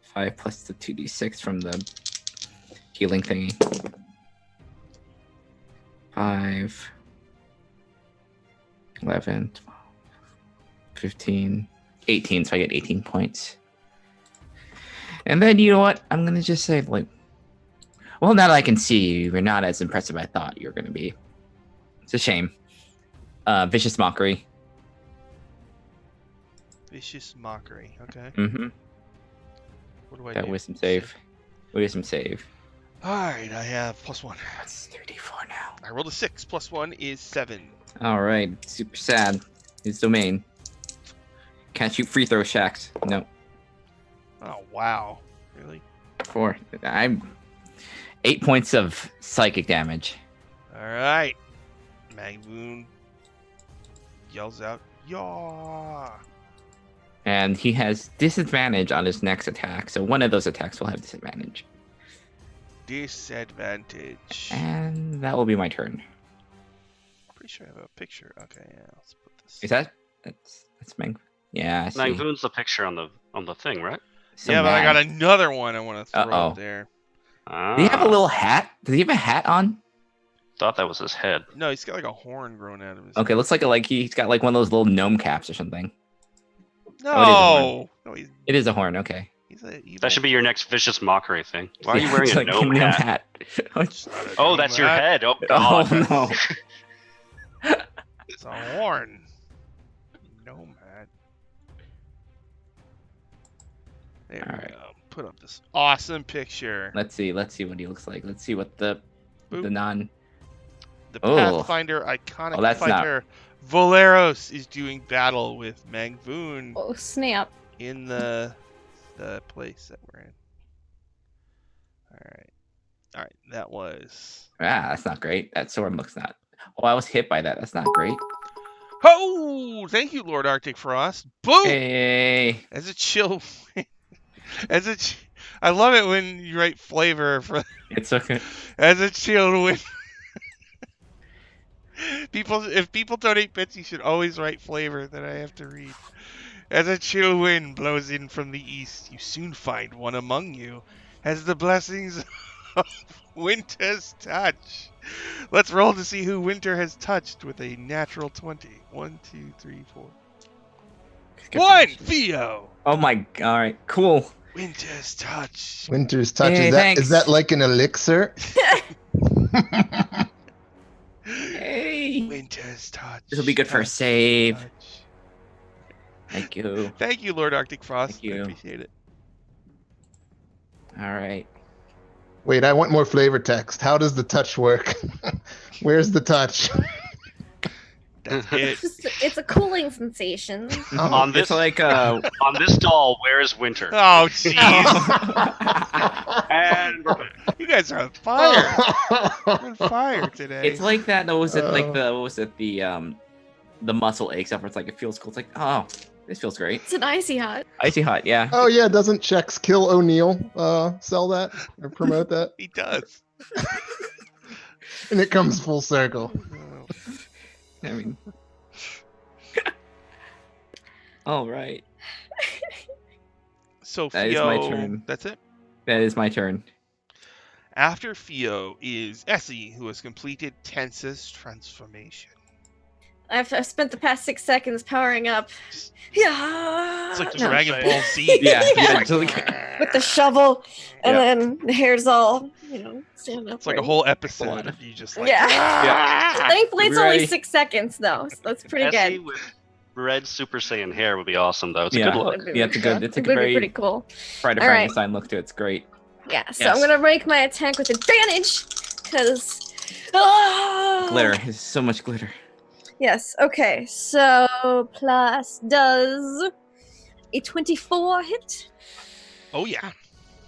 5 plus the 2d6 from the healing thingy. 5, 11, 12, 15, 18. So I get 18 points. And then, you know what? I'm going to just say, like, well, now that I can see you, you're not as impressive as I thought you were going to be. It's a shame. Vicious Mockery. Vicious Mockery. Okay. Mm-hmm. What do I That do? wisdom save. Wisdom save. All right, I have +1. That's 34 now. I rolled a 6. +1 is 7. All right. Super sad. His domain. Can't shoot free throw shacks. No. Oh, wow. Really? 4. I'm 8 points of psychic damage. All right. Magboon yells out, "Yaw!" And he has disadvantage on his next attack. So one of those attacks will have disadvantage. Disadvantage. And that will be my turn. Pretty sure I have a picture. Okay, yeah, let's put this. Is that's Mang? Yeah, I see. Magboon's the picture on the thing, right? So yeah, but I mad. got another one I want to throw Uh-oh. up there. Ah, Does he have a little hat? Does he have a hat on? thought that was his head. No, he's got like a horn growing out of his. Okay, looks like he's got like one of those little gnome caps or something. No, no, It is a horn. Okay. he's a evil. That should be your next vicious mockery thing. Why are you Yeah, wearing it's a like gnome hat? It's not a Oh, gnome that's your hat. head. Oh Oh god. no. It's a horn. Gnome hat. There All we right. go. Put up this awesome picture. Let's see what he looks like. Let's see what the Boop. non. The Oh. Pathfinder iconic Oh, that's not- fighter Valeros is doing battle with Magboon Oh snap! in the place that we're in. All right, that was. That's not great. That sword looks not. Oh, I was hit by that. That's not great. Oh, thank you, Lord Arctic Frost. Boom! Hey. As a chill, I love it when you write flavor for It's okay. as a chill wind. If people donate bits, you should always write flavor that I have to read. As a chill wind blows in from the east, you soon find one among you has the blessings of winter's touch. Let's roll to see who winter has touched with a natural 20. 1, 2, 3, 4. 1, Theo. Oh my. All right. Cool. Winter's touch. Winter's touch. Hey, Is thanks. that like an elixir? Hey. Winter's touch. This will be good for a touch, save. touch. Thank you. Thank you, Lord Arctic Frost. Thank you. I appreciate it. All right. Wait, I want more flavor text. How does the touch work? Where's the touch? That's it. It's a cooling sensation. On It's this like on this doll, where is winter? Oh, jeez. And we're back. You guys are on fire. You're on fire today. It's like that. What was it? Like Oh. the what was it? The muscle aches up. Where it's like it feels cool. It's like, oh, this feels great. It's an icy hot. Icy hot. Yeah. Oh yeah, doesn't Chex Kill O'Neill sell that or promote that? He does. And it comes full circle. Oh So I mean, all right. so That is my Fio, turn. that's it. That is my turn. After Fio is Essie, who has completed Tensa's transformation. I've spent the past 6 seconds powering up. Just- Yeah. It's like No. Dragon Ball Z. Yeah. It's like- With the shovel, and Yeah. then the hair's all, standing up. It's like a whole episode of you just like. Yeah. "Ah!" Thankfully, Are it's we only ready? 6 seconds, though. So that's pretty Essie good. with red Super Saiyan hair would be awesome, though. It's a Yeah. good look. Yeah, it's a good. It's a It would be very pretty cool. Pride of All right. Frankenstein look to it. It's great. Yeah, so Yes. I'm gonna make my attack with advantage, because... Glitter. There's so much glitter. Yes, okay, so plus does a 24 hit? Oh yeah.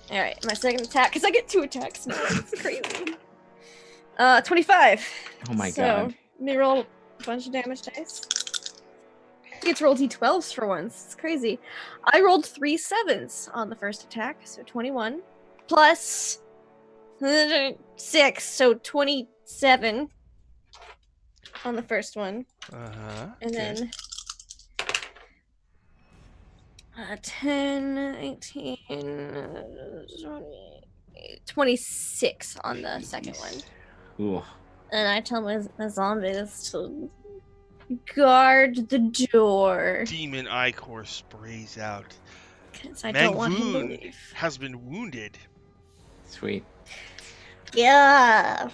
Alright, my second attack, because I get 2 attacks now, it's crazy. 25. Oh my So, god. let me roll a bunch of damage dice. I get to roll d12s for once, it's crazy. I rolled 3 7s on the first attack, so 21. Plus 6, so 27 on the first one. Uh-huh. And Okay. then 10, 18, 20, 26 on the second one. Ooh. And I tell my zombies to guard the door. Demon Ichor sprays out. Because I don't want him to Mangvoon leave. has been wounded. Sweet. Yeah.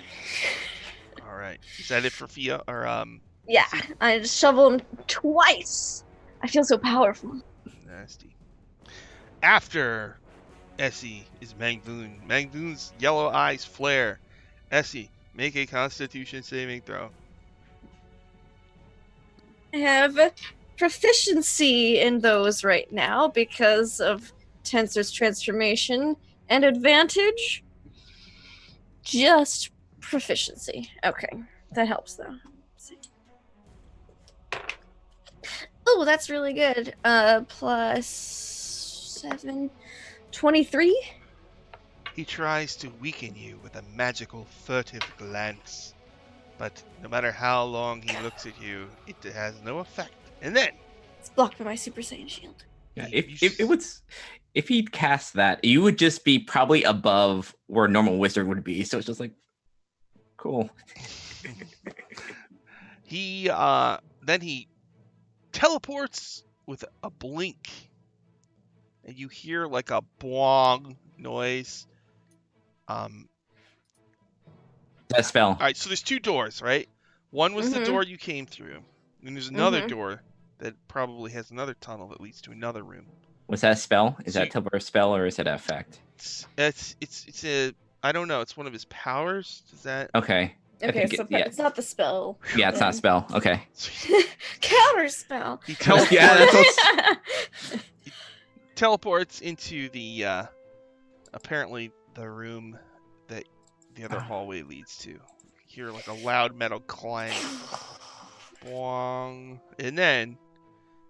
All right. Is that it for Fia? Or Yeah. I just shovel him twice. I feel so powerful. nasty. After Essie is Mangvoon. Mangvoon's yellow eyes flare. Essie, make a Constitution saving throw. I have proficiency in those right now because of Tensor's transformation and advantage. Just proficiency. Okay, that helps though. Let's see. Oh, that's really good. Plus 7, 23. He tries to weaken you with a magical furtive glance. But no matter how long he looks at you, it has no effect. And then It's blocked by my Super Saiyan shield. Yeah, You- if he'd cast that, you would just be probably above where a normal wizard would be. So it's just like, cool. he then he teleports with a blink, and you hear like a boing noise. That spell. All right, so there's 2 doors, right? One was the Mhm. door you came through, and there's another Mhm. door that probably has another tunnel that leads to another room. Was that a spell? Is that So- a spell or is it an effect? It's a I don't know. It's one of his powers. Does that? Okay. I Okay, think so yeah. it's not the spell. Yeah, it's not a spell. Okay. Counter spell. He teleports, Yeah, that's what's- teleports into the apparently the room that the other hallway leads to. You hear like a loud metal clang. Boing. And then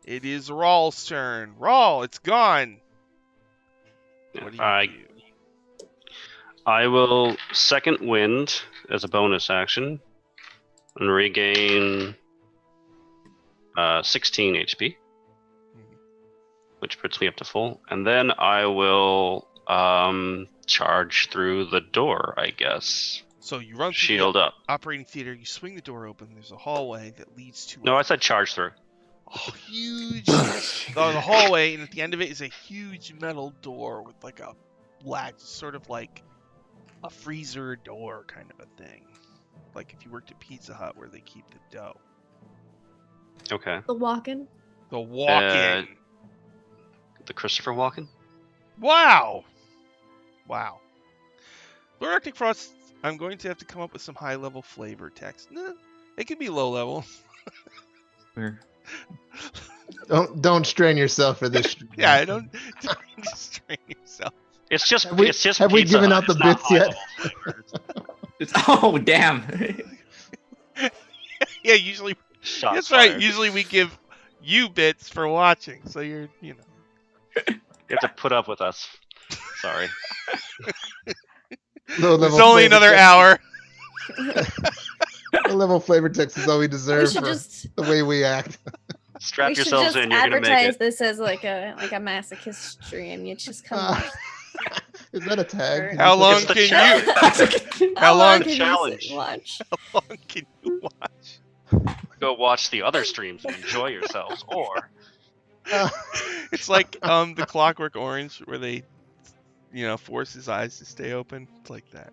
it is Rawl's turn. Rawl, it's gone. What do you I do? I will second wind as a bonus action and regain 16 HP, which puts me up to full. And then I will charge through the door, I guess. So you run through Shield the up. operating theater. You swing the door open. There's a hallway that leads to No, I said charge through. a huge the hallway, and at the end of it is a huge metal door with like a latch, sort of like a freezer door kind of a thing. Like if you worked at Pizza Hut where they keep the dough. Okay. The walk-in. The walk-in. The Christopher Walken? Wow. Wow. Lord Arctic Frost, I'm going to have to come up with some high-level flavor text. Nah, it can be low-level. Where- Don't strain yourself for this. Yeah, I don't strain yourself. It's just Have we- it's just have we Pizza given Hut. out the It's not bits yet? high-level flavors. Oh, damn. Yeah, usually Shots that's right. fired. Usually we give you bits for watching, so you're. You have to put up with us. Sorry. Low There's level only flavor another text. hour. level of flavor text is all we We deserve should for just the way we act. Strap we should yourselves just in. You're gonna make advertise it. this as like a masochist stream. You just come watch. Is that a tag? Or- Can How you put long It's the can challenge. you? How long long- can you Challenge. sit and watch? How long can you watch? Go watch the other streams and enjoy yourselves, or It's like the Clockwork Orange, where they, force his eyes to stay open. It's like that.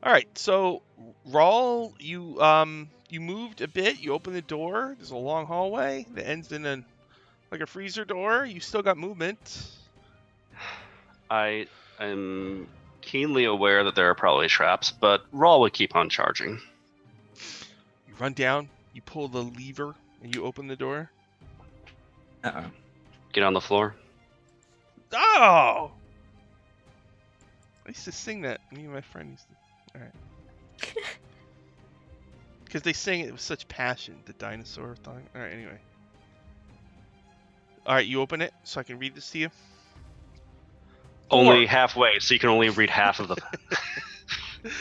All right, so Rawl, you moved a bit. You open the door. There's a long hallway that ends in a freezer door. You still got movement. I am keenly aware that there are probably traps, but Raw would keep on charging. You run down. You pull the lever and you open the door. Uh-oh. Get on the floor. Oh! I used to sing that. Me and my friend used to. All right. Because they sang it with such passion, the dinosaur thing. All right, anyway. All right, you open it so I can read this to you. Only halfway, so you can only read half of the.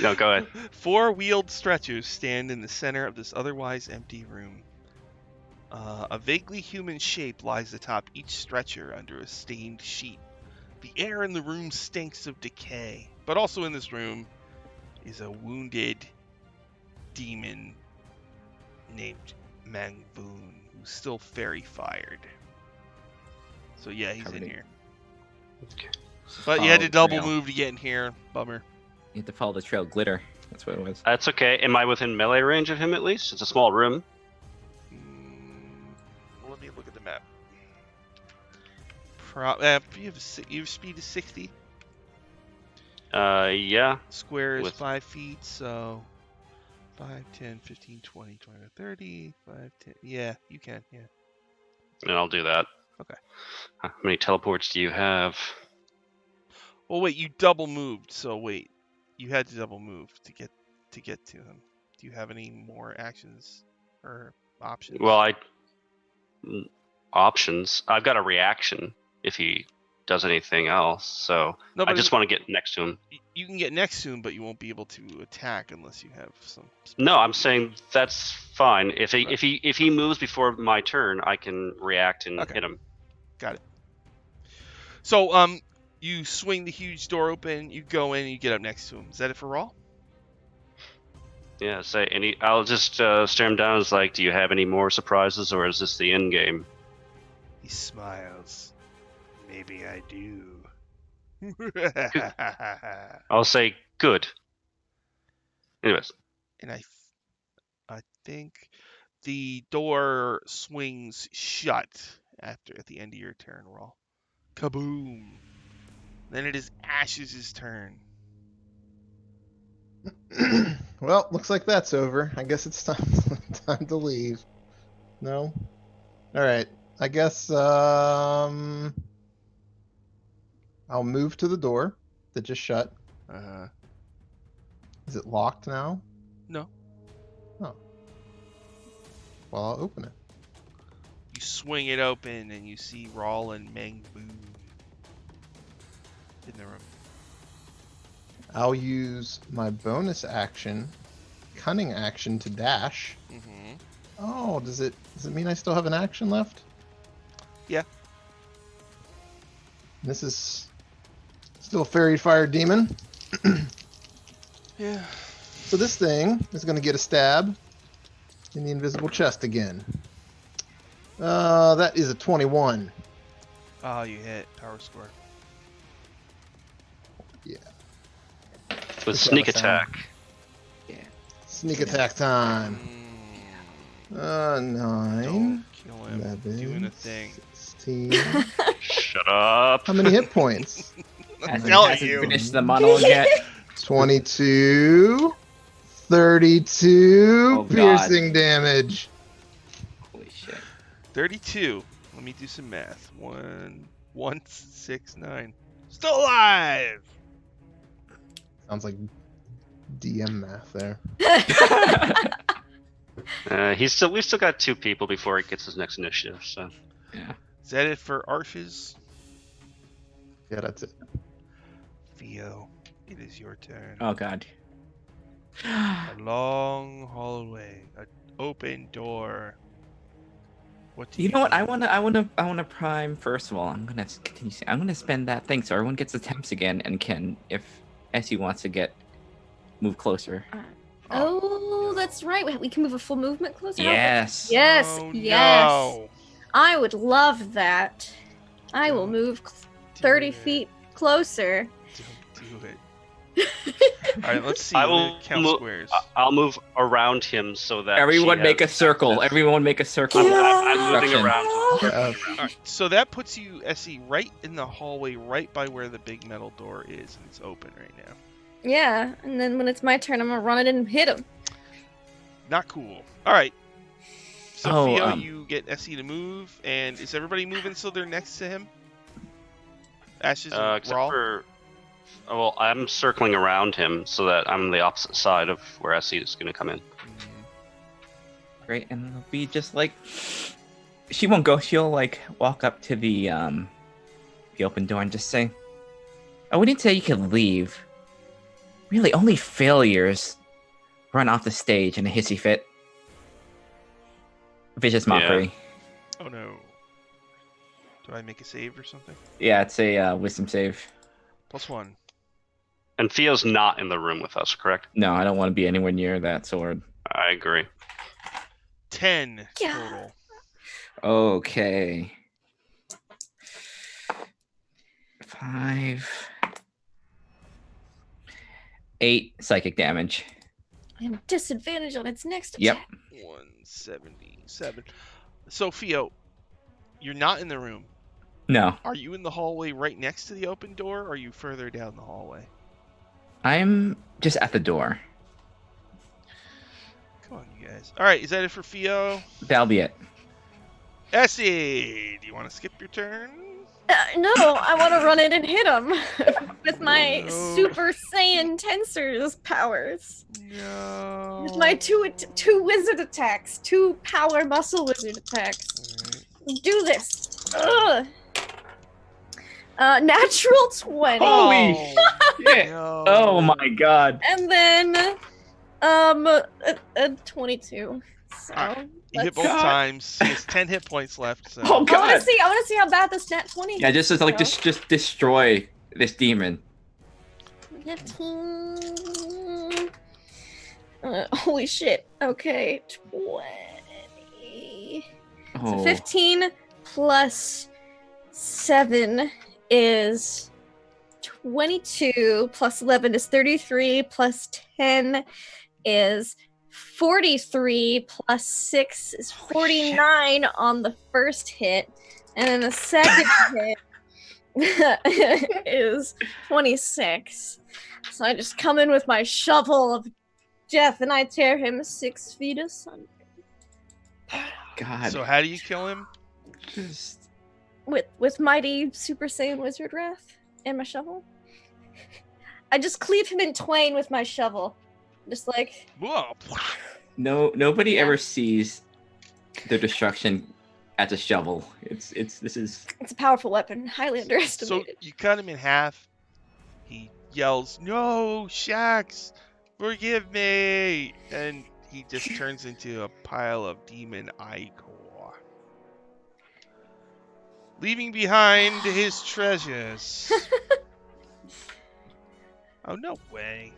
No, go ahead. 4 wheeled stretchers stand in the center of this otherwise empty room. A vaguely human shape lies atop each stretcher under a stained sheet. The air in the room stinks of decay, but also in this room is a wounded demon named Mangboon, who's still fairy fired. So yeah, he's in Covered in- here. But you had to Follow the double trail. move to get in here. Bummer. You have to follow the trail. Glitter. That's what it was. That's okay. Am I within melee range of him at least? It's a small room. Let me look at the map. Your speed is 60. Yeah. Square is With- 5 feet, so 5, 10, 15, 20, 25, 30, 5, 10. Yeah, you can, yeah. And I'll do that. Okay. How many teleports do you have? Well, wait, you double moved, so wait. You had to double move to get to him. Do you have any more actions or options? Well, options. I've got a reaction if he does anything else. So No, I but just want to get next to him. you can get next to him, but you won't be able to attack unless you have some. No, I'm saying that's fine. If he moves before my turn, I can react and Okay. hit him. Got it. So, you swing the huge door open, you go in, and you get up next to him. Is that it for Raw? Yeah, I'll just stare him down. It's like, do you have any more surprises, or is this the end game? He smiles. Maybe I do. I'll say good. Anyways, And I think the door swings shut at the end of your turn, Raw. Kaboom! Then it is Ash's turn. Well, looks like that's over. I guess it's time to leave. No? Alright. I guess I'll move to the door that just shut. Is it locked now? No. Oh. Well, I'll open it. You swing it open and you see Rawl and Mangboon in the room. I'll use my bonus action, cunning action, to dash. Mm-hmm. Oh, does it mean I still have an action left? Yeah. This is still a fairy fire demon. Yeah. So this thing is going to get a stab in the invisible chest again. That is a 21. Oh, you hit. Power score. Yeah. with Good sneak job, Sam. attack. Sneak attack time. 9. Don't kill him. 11, Doing a thing. 16. Shut up. How many hit points? Hasn't, telling hasn't you. finished the monologue yet. 22. 32 Oh, God. piercing damage. Holy shit. 32. Let me do some math. 169. Still alive! Sounds like DM math there. We've still got 2 people before he gets his next initiative. So Yeah. Is that it for Arches? Yeah, that's it. Theo, it is your turn. Oh god. A long hallway, an open door. What do You know what? do? I wanna prime. First of all, I'm gonna continue. I'm gonna spend that thing so everyone gets attempts again, and can, if Essie wants to move closer. Oh, that's right. We can move a full movement closer. Yes. Yes. Oh, Yes. no. I would love that. I will Don't move do 30 it. feet closer. Don't do it. All right, let's see. I I'm will gonna count mo- squares. I'll move around him so that Everyone she make a has circle. access. Everyone make a circle. I'm moving Construction. around. Yeah. All right, so that puts you, Essie, right in the hallway, right by where the big metal door is, and it's open right now. Yeah, and then when it's my turn, I'm gonna run it and hit him. Not cool. All right. So, Oh, Theo, you get Essie to move, and is everybody moving so they're next to him? Ashes and Except Rawl? for, well, I'm circling around him so that I'm on the opposite side of where Essie is going to come in. Great, and it'll be just like she won't go. She'll like walk up to the open door and just say, "Oh, we didn't say you could leave. Really, only failures run off the stage in a hissy fit." Vicious mockery. Oh no. Do I make a save or something? Yeah, it's a wisdom save. +1. And Theo's not in the room with us, correct? No, I don't want to be anywhere near that sword. I agree. 10 Yeah. total. Okay. 5, 8 psychic damage. I have disadvantage on its next Yep. attack. 177. So, Theo, you're not in the room. No, Are you in the hallway right next to the open door, or are you further down the hallway? I'm just at the door. Come on, you guys. All right, is that it for Theo? That'll be it. Essie, do you want to skip your turn? No, I want to run it and hit him with my No. Super Saiyan Tensors powers. No. With my two wizard attacks, 2 power muscle wizard attacks. Alright. Do this. Ugh. Natural 20. Holy shit! No. Oh my god. And then, a 22. So Alright, You hit let's- both times. He has 10 hit points left. So. Oh I want god. to see how bad this nat 20. Yeah, just to, like So, just destroy this demon. 15. Holy shit. Okay, 20. So Oh. 15 plus 7 is 22, plus 11 is 33, plus 10 is 43, plus 6 is 49 on the first hit, and then the second hit is 26. So I just come in with my shovel of death and I tear him 6 feet asunder. God. So how do you kill him? Just With mighty Super Saiyan Wizard Wrath and my shovel. I just cleave him in twain with my shovel. Just like, Whoa. nobody Yeah. ever sees the destruction as a shovel. This is it's a powerful weapon, highly So underestimated. you cut him in half. He yells, "No, Shax, forgive me!" And he just turns into a pile of demon ichor, leaving behind his treasures. Oh, no way.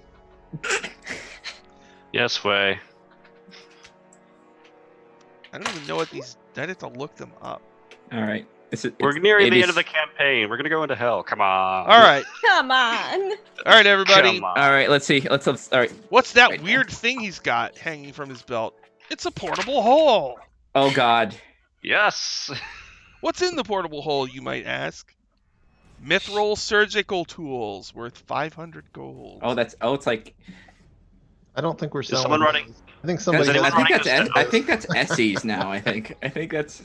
Yes, way. I don't even know what these... I'd have to look them up. all right. We're nearing it the is- end of the campaign. We're gonna go into hell. Come on. All right. Come on! All right, everybody. Come on. All right, let's see. Let's all right. What's that Right now. weird thing he's got hanging from his belt? It's a portable hole. Oh god. Yes. What's in the portable hole, you might ask? Mithril surgical tools worth 500 gold. Oh, it's like I don't think we're Is selling. someone running? these. I think somebody. anyone I think running that's this I think that's Essie's now. I think that's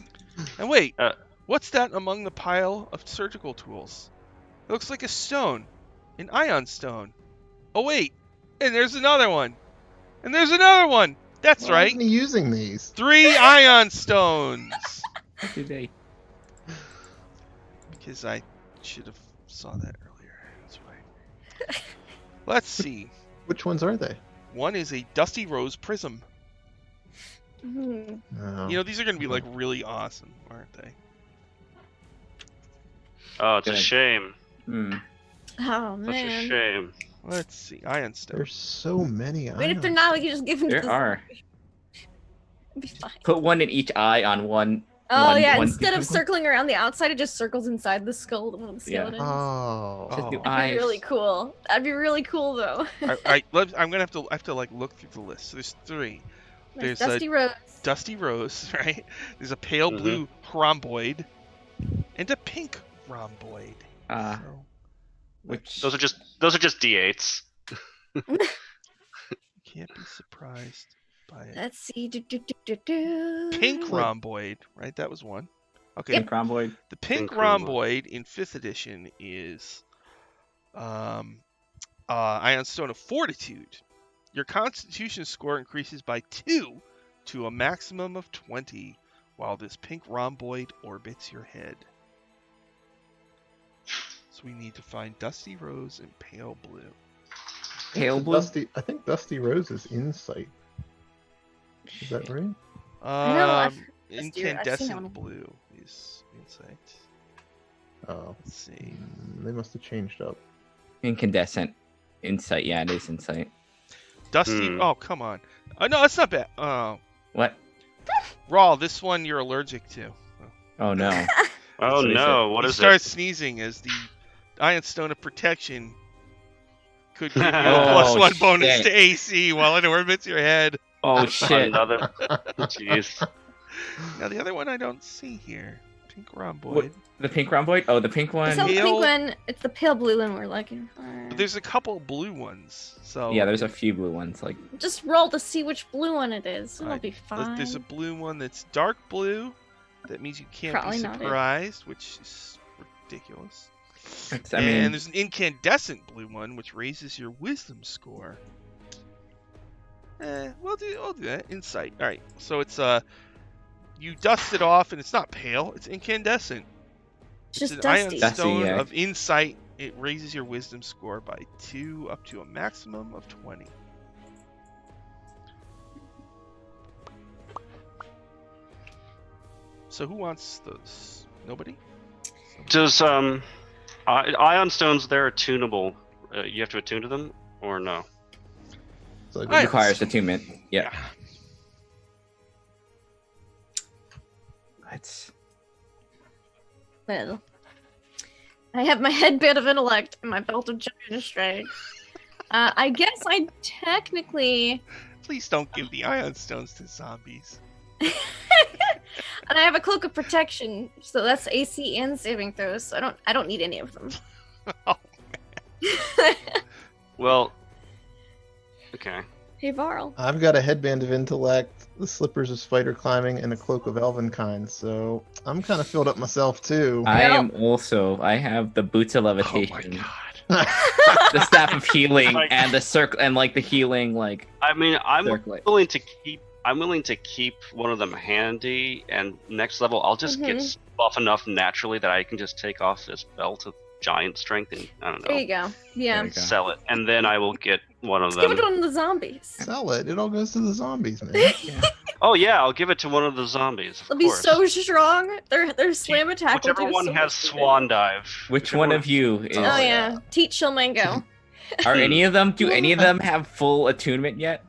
And wait, Uh, what's that among the pile of surgical tools? It looks like a stone, an ion stone. Oh wait, and there's another one, and there's another one. That's Why right, isn't he using these? 3 ion stones. what did they? Because I should have saw that earlier. That's right. Let's see. Which ones are they? One is a Dusty Rose Prism. Mhm. No. You know, these are going to be like really awesome, aren't they? Oh, it's a Good. shame. Hmm. Oh Such a man. shame. Let's see. Iron Stone. There's so many. I mean, if they're ions. not, we can just give them to There the are. It'd be fine. Put one in each eye on one. Oh one- yeah, one instead of people. circling around the outside, it just circles inside the skull of one of the Yeah. skeletons. Oh. Just do Oh. That'd be eyes. really cool. That'd be really cool though. I'm gonna have to like look through the list. So there's 3. There's There's a- Dusty Rose. Dusty Rose, right? There's a pale Mhm. blue rhomboid and a pink rhomboid. Uh, So, which Those are just D8s. can't be surprised by it. Let's see. Do. Pink Wait. rhomboid, right? That was one. Okay. pink rhomboid. The pink Pink rhomboid. rhomboid in 5th edition is Ion Stone of Fortitude. Your Constitution score increases by 2 to a maximum of 20 while this pink rhomboid orbits your head. So we need to find Dusty Rose and Pale Blue. Pale blue. I think Dusty Rose is Insight. Is that right? know, I've heard Dusty Rose. I've seen that Incandescent one. Blue is Insight. Oh. Let's see. They must have changed up. Incandescent. Insight. Yeah, it is insight. Dusty. Hmm. Oh, come on. No, it's not bad. What? Raw, this one you're allergic to. Oh no. Oh What is no, what you is start it? sneezing as the Iron Stone of Protection could give you a Oh, +1 bonus shit. to AC while it orbits your head. Oh shit. Another. Jeez. Now the other one I don't see here. Pink rhomboid. What? The pink rhomboid? Oh, the pink one. It's not the Pale- pink one. It's the pale blue one we're looking for. But there's a couple blue ones. So Yeah, there's a few blue ones. Like Just roll to see which blue one it is. It'll Alright, be fine. there's a blue one that's dark blue. That means you can't Probably be not it. surprised, which is ridiculous. it's, I And mean, there's an incandescent blue one, which raises your wisdom score. We'll do that. Insight. All right. So it's you dust it off, and it's not pale. It's incandescent. It's It's just an iron dusty. Dusty, stone yeah. of insight. It raises your wisdom score by 2 up to a maximum of 20. So who wants those? Nobody? Does ion stones they're attunable? You have to attune to them or no? So Alright. requires attunement. Yeah. Let's. Well, I have my headband of intellect and my belt of giant strength. I guess I technically, Please don't give the ion stones to zombies. and I have a cloak of protection, so that's AC and saving throws. So I don't need any of them. Oh, Well, okay. Hey Varl. I've got a headband of intellect, the slippers of spider climbing, and a cloak of elvenkind. So I'm kind of filled up myself too. I Well- am also. I have the boots of oh my levitation, god. the staff of healing, Like- and the circle, and like the healing, like I mean, I'm circlet. willing to keep. I'm willing to keep one of them handy, and next level, I'll just get buff enough naturally that I can just take off this belt of giant strength and I don't There know, you go. Yeah. There you go. sell it, and then I will get one of Let's give it them. to one of the zombies. Sell it. It all goes to the zombies, man. Oh yeah, I'll give it to one of the zombies. Of They'll be course. so strong. Their slam attack will Whichever do one so has much damage. swan dive. Which Whichever one of you is? Oh yeah, teach Shilmango. Are any of them? Do any of them have full attunement yet?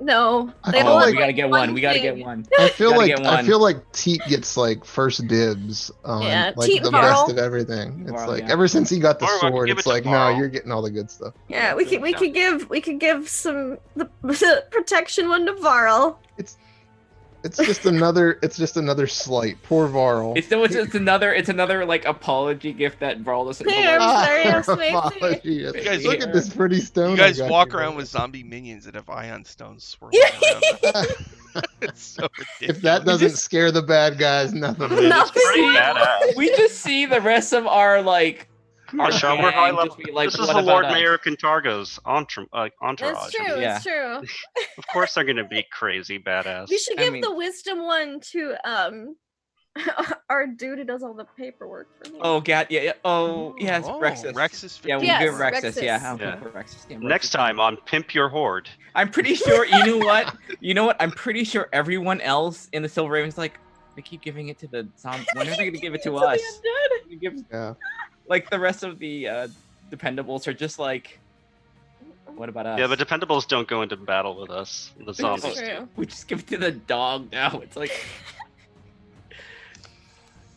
No, I they feel Oh, all like- have, we gotta get one. We gotta thing. get one. I feel Gotta like get one. Teat gets like first dibs on Yeah, like Teat the and best Varl. of everything. It's Varl, like yeah. ever since he got the Varl, sword, give it's it to like no, Varl. you're getting all the good stuff. Yeah, we could give some the protection one to Varl. It's just another slight. Poor Varl. It's another like apology gift that Brawl doesn't. Hey, I'm sorry, I'm Smithy. Apology. You guys- Look at this pretty stone. You I guys got walk here. around with zombie minions that have ion stones swirling around them. It's so ridiculous. If that doesn't scare the bad guys, nothing will. No. It's pretty badass. We just see the rest of our like. Our Michelle, we're gang high just level. be like, This is what the about Lord us? Mayor of Cantargo's entourage. That's true. Yeah. It's true. Of course, they're gonna be crazy badass. We should I give mean- the wisdom one to Our dude who does all the paperwork for me. Oh god, yeah. Oh yes, Oh, Rexus. Rexus Yeah, we Victor. give Yes, Rexus. Yeah, Rexus. I'll Yeah. go for Rexus. Damn, Next Rexus. time on Pimp Your Horde. I'm pretty sure. You know what? You know what? I'm pretty sure everyone else in the Silver Raven's like, they keep giving it to the zombie. When are they gonna give it to the us? undead. They give- Yeah. Like the rest of the Dependables are just like, what about us? Yeah, but Dependables don't go into battle with us. The zombies do. True. We just give it to the dog now. It's like,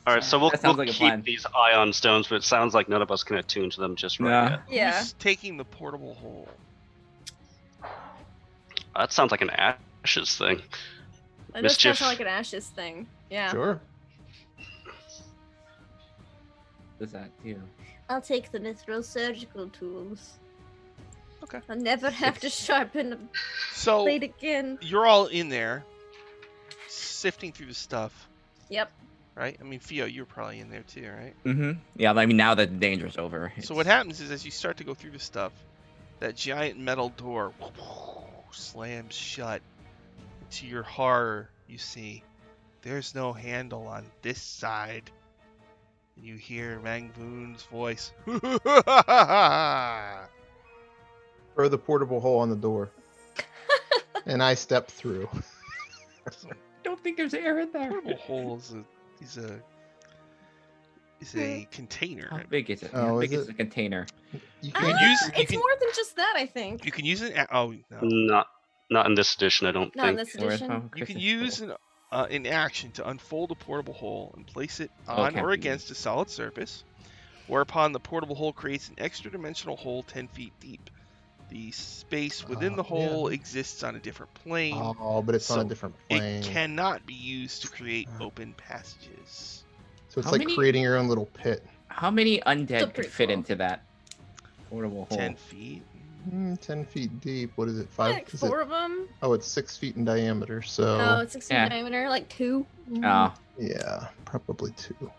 All right, so we'll, That sounds we'll like a keep plan. these ion stones, but it sounds like none of us can attune to them just right Nah. yet. Yeah. Who's taking the portable hole? That sounds like an ashes thing. That does Mischief. sound like an ashes thing. Yeah. Sure. what does that do? I'll take the mithril surgical tools. Okay. I'll never have to sharpen a So blade again. you're all in there, sifting through the stuff, Yep. right? I mean, Theo, you're probably in there too, right? Mm-hmm. Yeah, I mean now that the danger's over. So what happens is, as you start to go through the stuff, that giant metal door slams shut. To your horror, you see there's no handle on this side. And you hear Mangvoon's voice. Throw the portable hole on the door. And I step through. I don't think there's air in there. Portable hole is a container. How big is it? Oh, How is big is it? the container? You can can't use- It's can- more than just that, I think. You can use it. Oh no. Not in this edition, I don't Not in think. this Or- edition. oh, You can Chris's use fault. an action to unfold a portable hole and place it on Okay. or against a solid surface, whereupon the portable hole creates an extra dimensional hole 10 feet deep. The space within the Oh, hole yeah. exists on a different plane. Oh, but it's on So a different plane. It cannot be used to create open passages. So it's How like many- creating your own little pit. How many undead Still could pretty fit cool. into that portable hole? 10 feet. 10 feet deep. What is it? Like 5? Is 4 it? of them. Oh, it's 6 feet in diameter. So Oh, it's 16 Yeah. diameter, like 2. Oh, yeah, probably 2.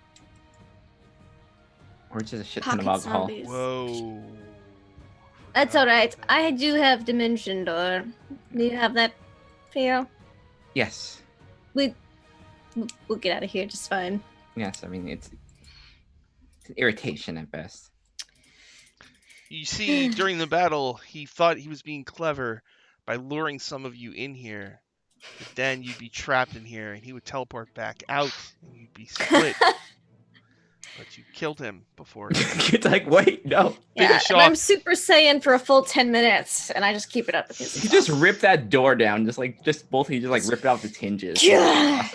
or just a shit ton of Pocket alcohol. zombies. Whoa. That's alright. I do have Dimension Door. Do you have that, Theo? Yes. We'll get out of here just fine. Yes, I mean it's an irritation at best. You see, during the battle, he thought he was being clever by luring some of you in here. But then you'd be trapped in here, and he would teleport back out, and you'd be split. But you killed him before. It's like, wait, no. Yeah, Finish and I'm off. Super Saiyan for a full 10 minutes, and I just keep it up because You just rip that door down, just both of you just like rip it off its hinges. Yeah.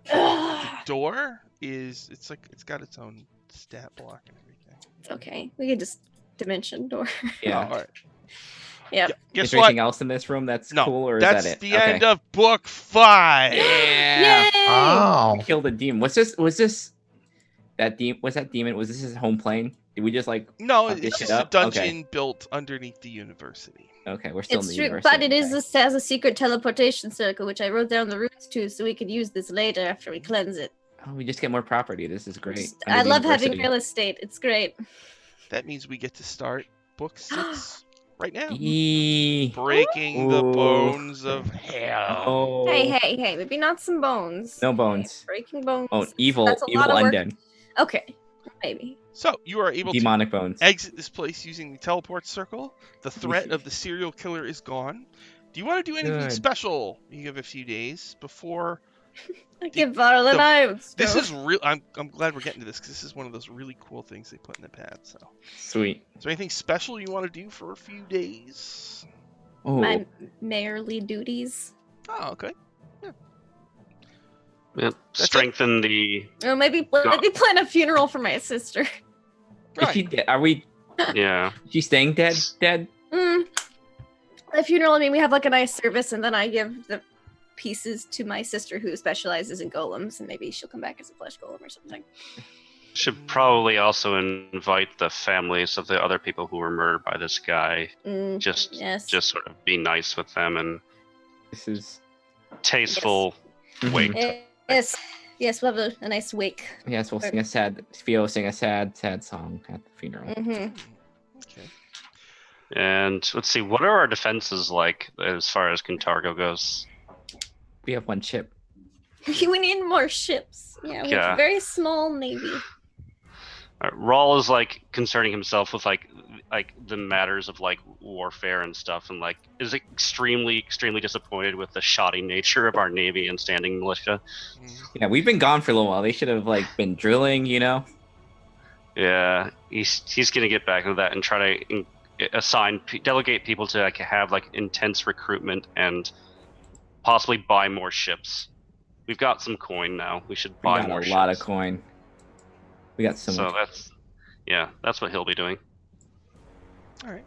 The door is it's got its own stat block and everything. Okay, we can just Dimension Door. Yeah. All right. Yep. Guess Is there what? anything else in this room that's No, cool, or that's is that it? the end of book 5. Yeah. Yay! Oh, Kill the demon. Was this that demon? Was that demon? Was this his home plane? Did we just like? No, Fuck this it's shit just a up? dungeon built underneath the university. Okay, we're still in It's the true, university. but it is okay. has a secret teleportation circle, which I wrote down the runes to, so we could use this later after we cleanse it. Oh, we just get more property. This is great. I Under the love having university. real estate. It's great. That means we get to start book 6 right now. Eee. Breaking the Ooh. bones of hell. Oh. Hey, maybe not some bones. No bones. Breaking bones. Oh, evil That's a lot of work. undead. Okay, maybe. So you are able Demonic bones. to exit this place using the teleport circle. The threat of the serial killer is gone. Do you want to do anything Good. special? You have a few days before. I can borrow the knives. This Joe. is real. I'm glad we're getting to this because this is one of those really cool things they put in the pad. So, Sweet. is there anything special you want to do for a few days? Oh, my mayorly duties. Oh, okay. Yeah, it. strengthen the. Oh, maybe plan a funeral for my sister. is she dead? Are we? Yeah. Is she staying dead? Dead? The funeral. I mean, we have like a nice service, and then I give the pieces to my sister who specializes in golems, and maybe she'll come back as a flesh golem or something. Should probably also invite the families of the other people who were murdered by this guy. Just sort of be nice with them and This is. tasteful wake. Yes, we'll have a nice wake. Yes, we'll sing a sad. Theo sing a sad song at the funeral. Mm-hmm. Okay. And let's see, what are our defenses like as far as Cantargo goes? We have one chip. We need more ships. Yeah, we have Yeah. a very small navy. Rawl is like concerning himself with like the matters of like warfare and stuff, and like is extremely disappointed with the shoddy nature of our navy and standing militia. Yeah, we've been gone for a little while. They should have like been drilling, you know. Yeah, he's gonna get back into that and try to delegate people to like have like intense recruitment and possibly buy more ships. We've got some coin now. We should We buy got more a ships. lot of coin. We got so much. That's what he'll be doing. All right.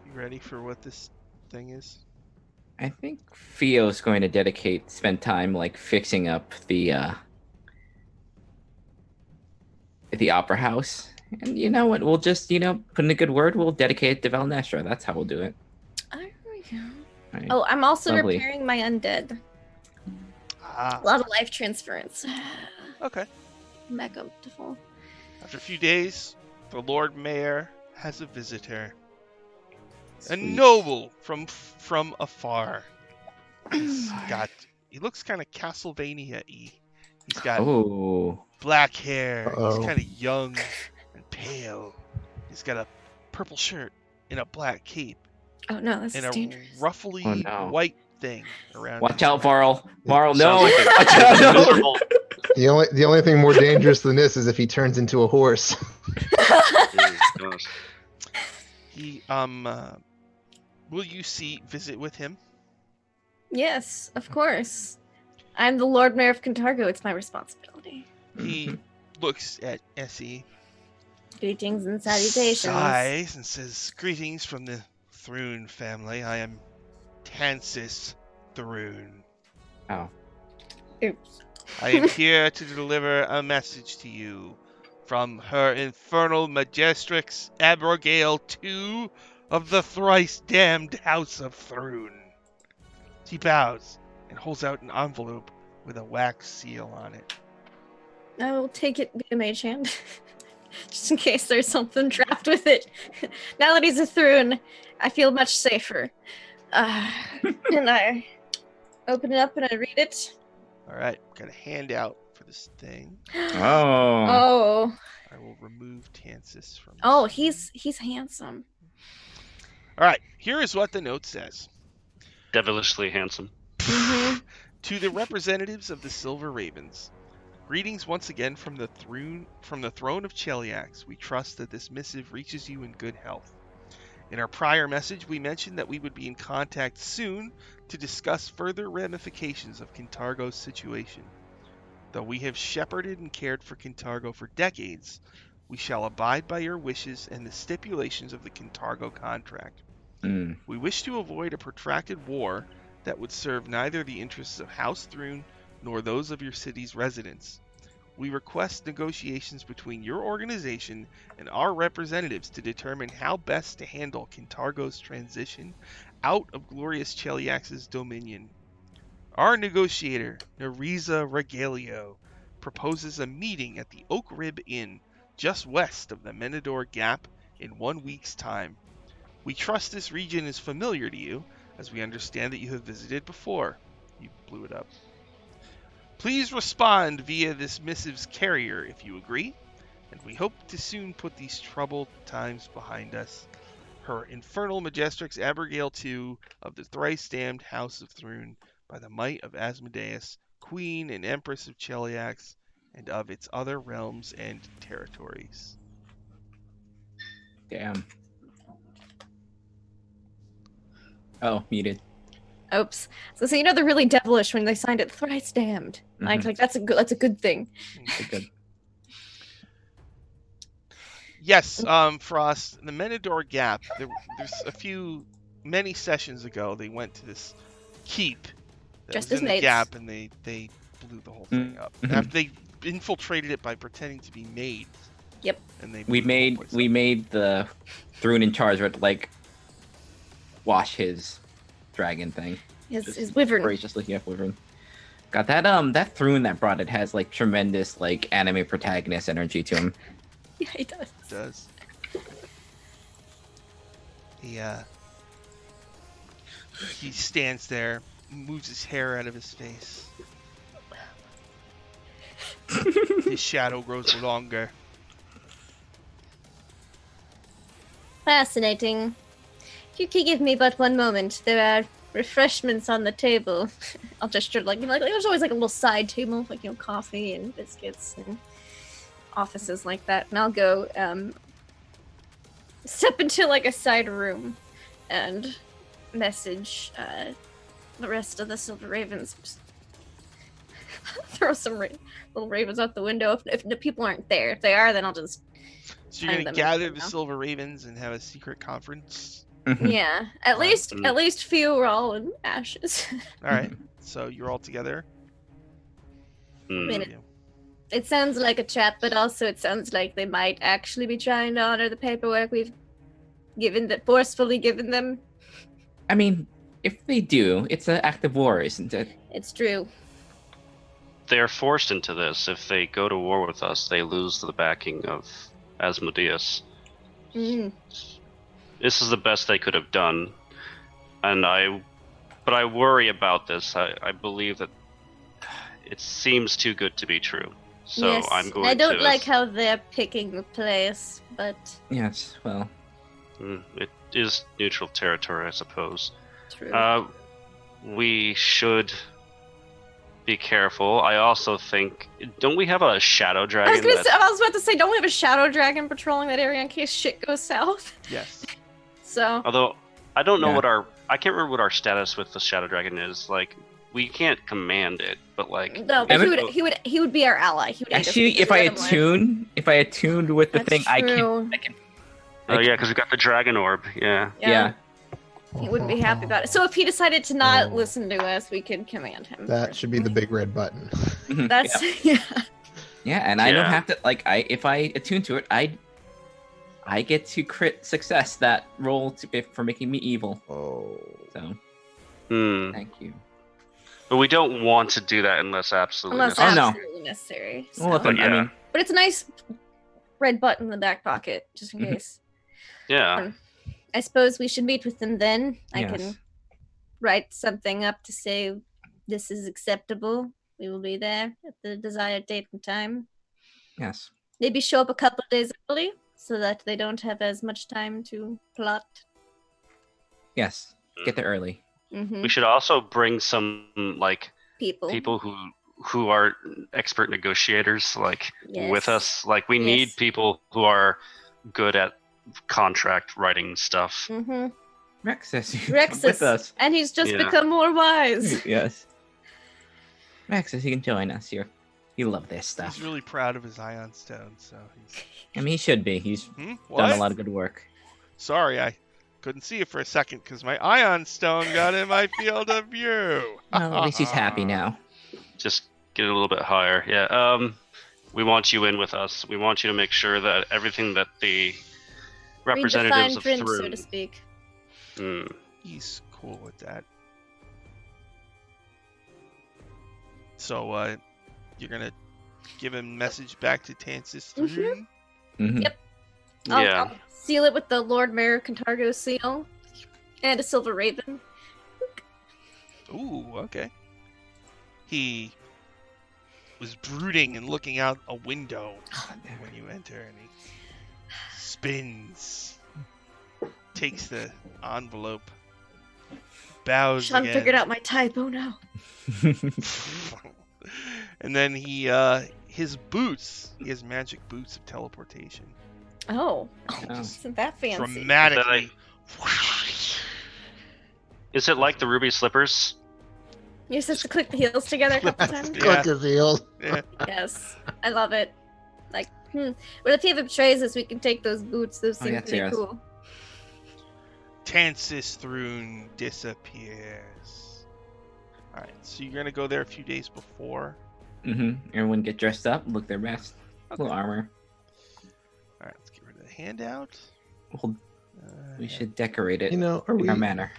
You ready for what this thing is? I think Theo's going to spend time like fixing up the opera house. And you know what? We'll just, put in a good word. We'll dedicate it to Valnestra. That's how we'll do it. There we go. Right. Oh, I'm also Lovely. repairing my undead. Ah. A lot of life transference. Okay. Mega beautiful. After a few days, the Lord Mayor has a visitor. A Sweet. noble from afar. He looks kind of Castlevania-y. He's got Oh. black hair. Uh-oh. He's kind of young and pale. He's got a purple shirt and a black cape Oh no, this and is a dangerous. ruffly Oh, no. white thing around. Watch his out, neck. Varl. Varl, no. Sounds like Watch out, no. miserable. The only thing more dangerous than this is if he turns into a horse. Gosh. He will you visit with him? Yes, of course. I'm the Lord Mayor of Cantargo. It's my responsibility. He looks at Essie, Greetings and salutations. sighs, and says, "Greetings from the Thrune family. I am Tansis Thrune. Oh. Oops. I am here to deliver a message to you from her infernal Majestrix Abigail II of the thrice damned House of Thrune." He bows and holds out an envelope with a wax seal on it. I will take it via mage hand. Just in case there's something trapped with it. Now that he's a Thrune, I feel much safer. And I open it up and I read it. All right, got a handout for this thing. Oh. Oh. I will remove Tansis from this. Oh, he's handsome. All right, here is what the note says. Devilishly handsome. To the representatives of the Silver Ravens, greetings once again from the throne of Cheliax. We trust that this missive reaches you in good health. In our prior message, we mentioned that we would be in contact soon to discuss further ramifications of Cantargo's situation. Though we have shepherded and cared for Cantargo for decades, we shall abide by your wishes and the stipulations of the Cantargo contract. We wish to avoid a protracted war that would serve neither the interests of House Thrune nor those of your city's residents. We request negotiations between your organization and our representatives to determine how best to handle Cantargo's transition out of glorious Cheliax's dominion. Our negotiator, Neriza Regalio, proposes a meeting at the Oak Rib Inn, just west of the Menador Gap, in 1 week's time. We trust this region is familiar to you, as we understand that you have visited before. You blew it up. Please respond via this missive's carrier if you agree, and we hope to soon put these troubled times behind us. Her infernal Majestrix Abigail II of the thrice damned House of Thrune, by the might of Asmodeus, Queen and Empress of Cheliax, and of its other realms and territories. Damn. Oh, muted. Oops. So they're really devilish when they signed it thrice damned. Like that's a good thing. Good. Yes, Frost, the Menador Gap, there's many sessions ago, they went to this keep that Just was as in the maids. gap, and they blew the whole thing up. After they infiltrated it by pretending to be maids. Yep. And they We blew the whole place made up. the Thrune in charge would like wash his dragon thing. His wyvern. Or he's just looking at wyvern. Got that Thrune that brought it has like tremendous like anime protagonist energy to him. Yeah, he does. It does. He stands there moves his hair out of his face. His shadow grows longer. Fascinating. If you could give me but one moment, there are refreshments on the table. I'll gesture like there's always like a little side table, like coffee and biscuits and offices like that. And I'll go step into like a side room and message the rest of the Silver Ravens. Throw some little ravens out the window if the people aren't there. If they are, then I'll just. So you're gonna gather the Silver Ravens and have a secret conference. Yeah, at least few are all in ashes. All right, so you're all together. I mean, it sounds like a trap, but also it sounds like they might actually be trying to honor the paperwork we've forcefully given them. I mean, if they do, it's an act of war, isn't it? It's true. They're forced into this. If they go to war with us, they lose the backing of Asmodeus. This is the best they could have done, but I worry about this. I believe that it seems too good to be true. So yes, I'm going to. I don't like how they're picking the place, but yes, well, it is neutral territory, I suppose. True. We should be careful. I also think, don't we have a shadow dragon? I was about to say, don't we have a shadow dragon patrolling that area in case shit goes south? Yes. So. Although I don't know I can't remember what our status with the shadow dragon is. Like, we can't command it, but like. No, but he would be our ally. He would actually, if I attuned with the That's thing, true. I can. Oh yeah, because we got the dragon orb. Yeah. Yeah. He wouldn't be happy about it. So if he decided to not listen to us, we could command him. That should be the big red button. That's yeah. Yeah, and I don't have to if I attune to it, I get to crit success that roll for making me evil. Oh. So. Thank you. But we don't want to do that unless absolutely necessary. So. Well, I mean, but it's a nice red button in the back pocket, just in case. Yeah. I suppose we should meet with them then. I Yes. can write something up to say this is acceptable. We will be there at the desired date and time. Yes. Maybe show up a couple of days early so that they don't have as much time to plot. Yes. Get there early. Mm-hmm. We should also bring some people who are expert negotiators with us. Like we need people who are good at contract writing stuff. Mm-hmm. Rex is with us, and he's just become more wise. Yes. Rex says he can join us here. You love this stuff. He's really proud of his ion stone, so he's. I mean, he should be. He's done a lot of good work. Sorry, I couldn't see it for a second because my ion stone got in my field of view. Well, at least he's happy now. Just get it a little bit higher. Yeah. We want you in with us. We want you to make sure that everything that the representatives of print, Thrun, so to speak. He's cool with that. So, you're gonna give a message back to Tansis Thrun? Mm-hmm. Yep. I'll seal it with the Lord Mayor Cantargo seal and a silver raven. Ooh, okay. He was brooding and looking out a window when you enter, and he spins, takes the envelope, bows Sean again. figured out my type. Oh no! And then he his boots. He has magic boots of teleportation. Oh, isn't that fancy? Dramatically. Is it like the ruby slippers? You're supposed to click the heels together a couple times. Click his heels. Yeah. Yes, I love it. Like, well, if he betrays us, we can take those boots. Those seem pretty cool. Tansis Thrun disappears. Alright, so you're gonna go there a few days before. Mm-hmm. Everyone get dressed up, look their best. Okay. Little armor. Alright, let's get rid of the handout. Well, we should decorate it our manner.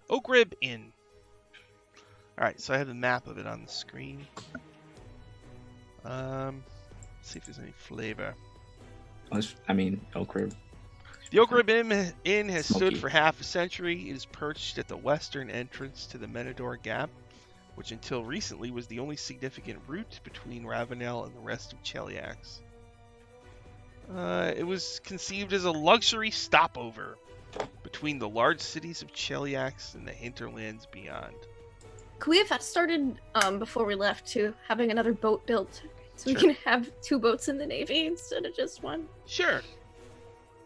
Oak Rib Inn. Alright, so I have the map of it on the screen. Let's see if there's any flavor. I mean, Oak Rib. The Oak Rib Inn has stood Smoky. for half a century. It is perched at the western entrance to the Menador Gap, which until recently was the only significant route between Ravenel and the rest of Cheliax. It was conceived as a luxury stopover between the large cities of Cheliax and the hinterlands beyond. Could we have started before we left to having another boat built so we Sure. can have 2 boats in the Navy instead of just one? Sure.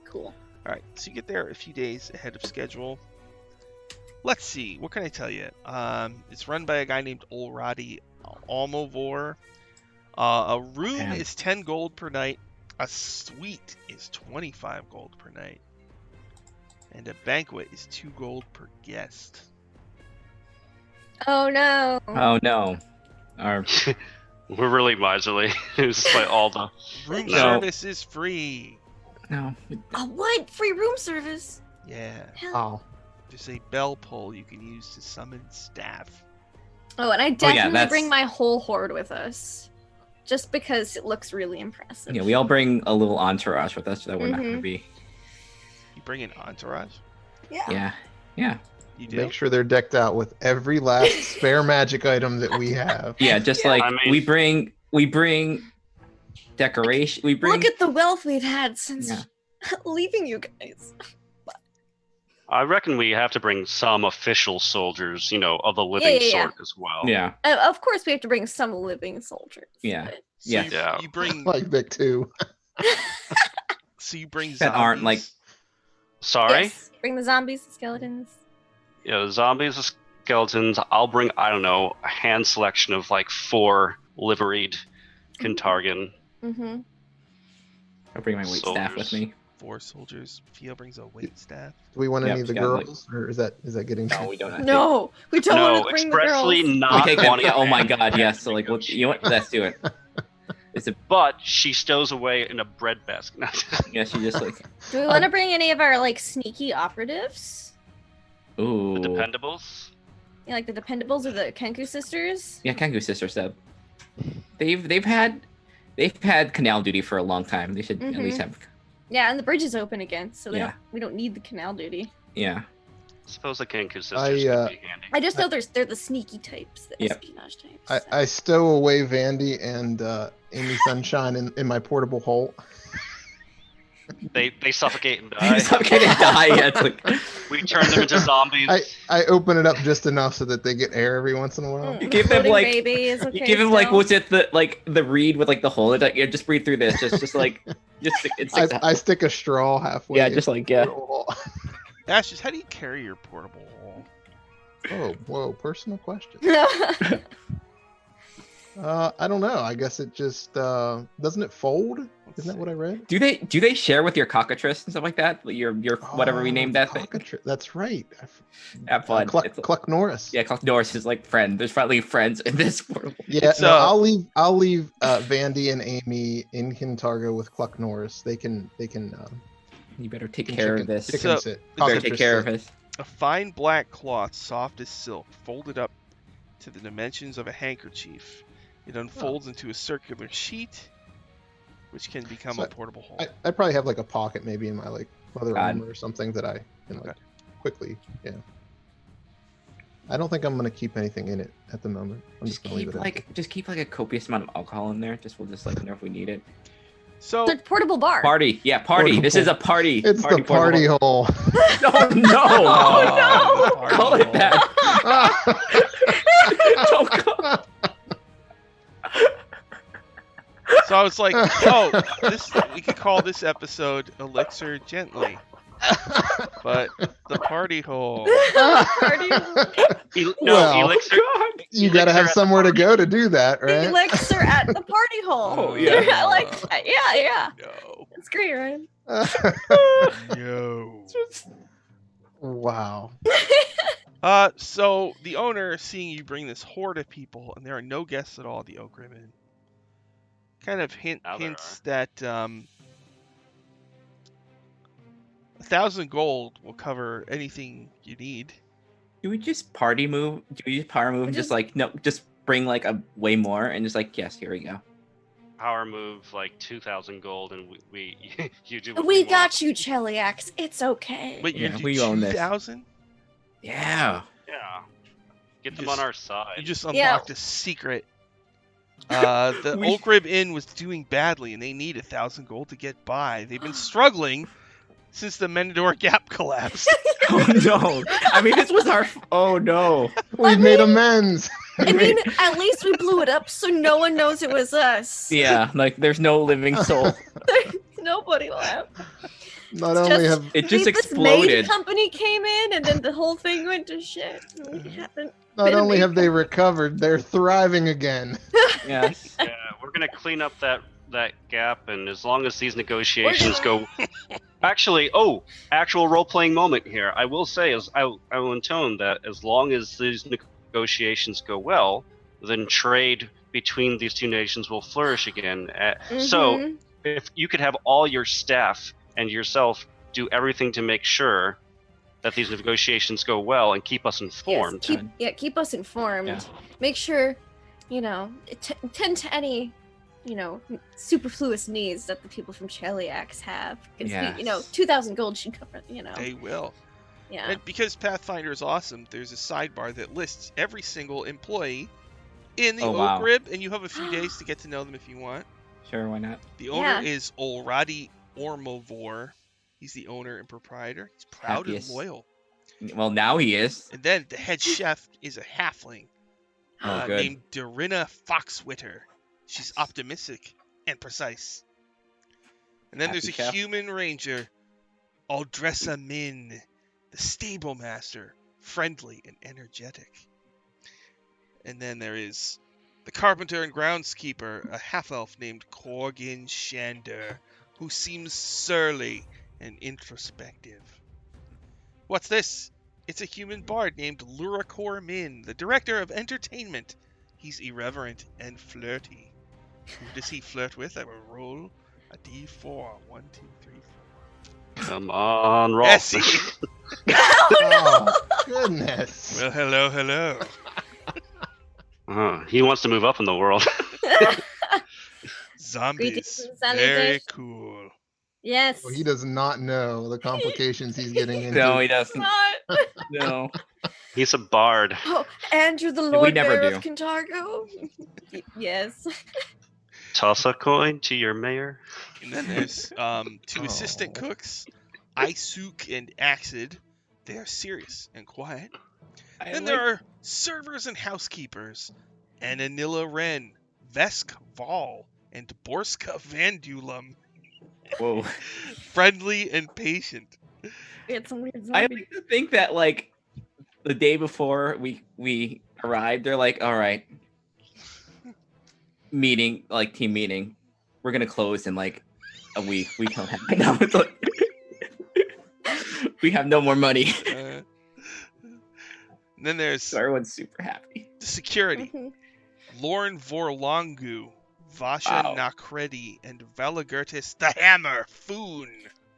Cool. All right, so you get there a few days ahead of schedule. Let's see, what can I tell you? It's run by a guy named Olradi Almovor. A room Damn. is 10 gold per night. A suite is 25 gold per night. And a banquet is 2 gold per guest. Oh no. Oh no. Our We're really miserly. It's like all the. Room No. service is free. no. Oh, what? Free room service? Yeah. Hell. Oh, There's a bell pull you can use to summon staff. Oh, and I yeah, definitely that's- bring my whole horde with us. Just because it looks really impressive. Yeah, we all bring a little entourage with us that we're not going to Mhm. be. You bring an entourage? Yeah. Yeah. You do? make sure they're decked out with every last spare magic item that we have. Yeah, just Yeah. like I mean- we bring decoration. We bring Look at the wealth we've had since Yeah. leaving you guys. I reckon we have to bring some official soldiers, of the living yeah. sort as well. yeah. Of course, we have to bring some living soldiers. Yeah. but- So Yeah. You, Yeah. you bring Like Vic too. so you bring That aren't, like- zombies. Sorry? Yes. Bring the zombies, the skeletons. Yeah, the zombies, the skeletons. I'll bring, I don't know, a hand selection of like 4 liveried Kintargan. Mm-hmm. I'll bring my wait staff with Soldiers. me. 4 soldiers. Fio brings a wait staff. Do we want Yep, any of the yeah, like- girls, or is that getting? No, we don't have to. No, we don't No, want to bring the expressly girls. We not take them. wanting Yeah, oh my to- god, yes. So like, you know what? Let's do it. It's a But she stows away in a bread basket. yeah. She just like Do we want to bring any of our like sneaky operatives? ooh. The Dependables. Yeah, like the Dependables or the Kenku sisters? Yeah, Kangu sister said they've had canal duty for a long time. They should at least have Yeah, and the bridge is open again, so Yeah. we don't need the canal duty. yeah. Suppose the Kenku sisters I, could be handy. I just know they're the sneaky types, the Yep. espionage types. I stow away Vandy and Amy Sunshine in my portable hole. They suffocate and They die. suffocate and die. Yeah, it's like We turn them into zombies. I open it up just enough so that they get air every once in a while. Mm, You give them, floating like- baby is okay you give him like still. what's it the reed with like the hole in it. Yeah, just breathe through this. Just like it's I stick a straw halfway. yeah, in just the like yeah. portable hole. Ashes, how do you carry your portable hole? Oh, whoa, personal question. I don't know. I guess it just doesn't it fold? Isn't that what I read? Do they share with your cockatrice and stuff like that? Your whatever we named that thing. That's right. Have fun. Cluck, It's- Cluck Norris. Yeah, Clock Norris is like friend. There's probably friends in this portable. Yeah, It's, no, I'll leave Vandy and Amy in Kintargo with Cluck Norris. They can You better take can care chicken- of this. chicken So- sit. You better Cockatrice take care of sit. this. A fine black cloth, soft as silk, folded up to the dimensions of a handkerchief. It unfolds into a circular sheet, which can become So a portable hole. I probably have like a pocket maybe in my like leather God. armor or something that I can like Okay. quickly. Yeah. I don't think I'm gonna keep anything in it at the moment. I'm just, Just gonna leave keep it. like a copious amount of alcohol in there. We'll just like know if we need it. So, The portable bar. Party, yeah, party. Portable. This is a party. It's the party portable. hole. No, no, Oh, don't call it that. Don't call. so I was like, oh, we could call this episode Elixir Gently. But the party hole. Party. Well, Elixir. You gotta have Elixir at somewhere to go to do that, right? Elixir at the party hole. Oh, yeah. Yeah. No. It's great, Ryan. No. Wow. So the owner, seeing you bring this horde of people, and there are no guests at all at the Oak Ribbon, kind of Now there hints that 1,000 gold will cover anything you need. Do we just party move? Do we just power move? We And just just- like no, just bring like a way more and just like yes, here we go. power move like 2,000 gold, and we you do what We want. got you, Cheliax. It's okay. Wait, you're Yeah, gonna we do own this. 2,000? Yeah. Yeah, get You them just- on our side. You just Yeah. unlocked a secret. The We- Oak Rib Inn was doing badly, and they need 1,000 gold to get by. They've been struggling since the Menador Gap collapsed. Oh no. I mean, this was our. Oh no. We've made amends. I mean, at least we blew it up so no one knows it was us. Yeah, like there's no living soul. Nobody left. Not It's only just- have It just This maid exploded. company came in, and then the whole thing went to shit. We haven't. not been a only maid have they recovered, they're thriving again. Yes. Yeah, we're gonna clean up that gap, and as long as these negotiations go. Actually, actual role-playing moment here. I will say, I will intone that as long as these negotiations go well, then trade between these two nations will flourish again. So, Mhm. if you could have all your staff and yourself do everything to make sure that these negotiations go well and keep us informed. Yes, keep us informed. Yeah. Make sure, tend to any, superfluous needs that the people from Cheliax have. Because 2,000 gold should cover. They will. Yeah. And because Pathfinder is awesome, there's a sidebar that lists every single employee in the Oh, Oak wow. Rib, and you have a few days to get to know them if you want. Sure, why not? The owner Yeah. is Olradi Ormovor. He's the owner and proprietor. He's proud Happiest. and loyal. Well, now he is. And then the head chef is a halfling Oh, good. named Darina Foxwitter. She's optimistic and precise. And then Happy there's a chef. human ranger, Aldressa Min, the stable master, friendly and energetic. And then there is the carpenter and groundskeeper, a half-elf named Korgin Shander, who seems surly and introspective. What's this? It's a human bard named Lurakor Min, the director of entertainment. He's irreverent and flirty. Who does he flirt with? I will roll a d4. 1, 2, 3, 4. Come on, roll. Essie! Oh, goodness. Well, hello. He wants to move up in the world. Zombies. Greetings and Very salutations. cool. Yes. He does not know the complications he's getting into. No, he doesn't. Not. No. He's a bard. Oh, Andrew, the We Lord never Mayor do. of Kintargo. Yes. Toss a coin to your mayor. And then there's two assistant Oh. cooks, Isuk and Axid. They are serious and quiet. Then there are servers and housekeepers, Ananilla Wren, Vesk Val, and Borska Vandulum. Whoa. Friendly and patient. We had some weird I zombie. like to think that like the day before we arrived, they're like, all right, team meeting. We're gonna close in like a week. We don't have now. It's like, we have no more money. And then there's So everyone's super happy. the security. Mhm. Lorne Vorlongu, Vasha Wow. Nakredi, and Valagertis the Hammer Foon.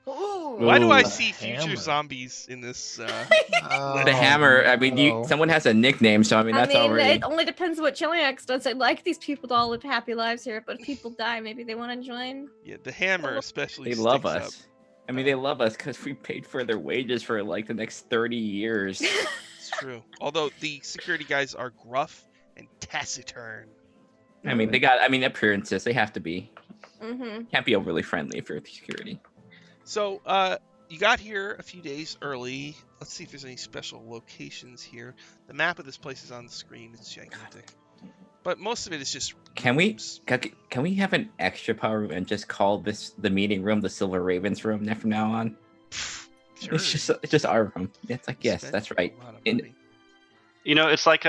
Ooh. Why do I Ooh. see future Hammer. zombies in this? Oh, The hammer. I mean, no. someone has a nickname, so I mean that's already. it only depends what Chiliax does. I'd like these people to all live happy lives here, but if people die, maybe they want to join. Yeah, the Hammer especially. They love sticks up. us. I mean, they love us because we paid for their wages for like the next 30 years. It's true. Although the security guys are gruff and taciturn. I mean, they got. I mean, appearances. They have to be. Mm-hmm. Can't be overly friendly if you're with security. So, you got here a few days early. Let's see if there's any special locations here. The map of this place is on the screen. It's gigantic. But most of it is just Can we? rooms. Can we have an extra power room and just call the meeting room the Silver Ravens room from now on? Sure. It's just our room. It's like yes, Spend that's a right. lot of In- money. You know, it's like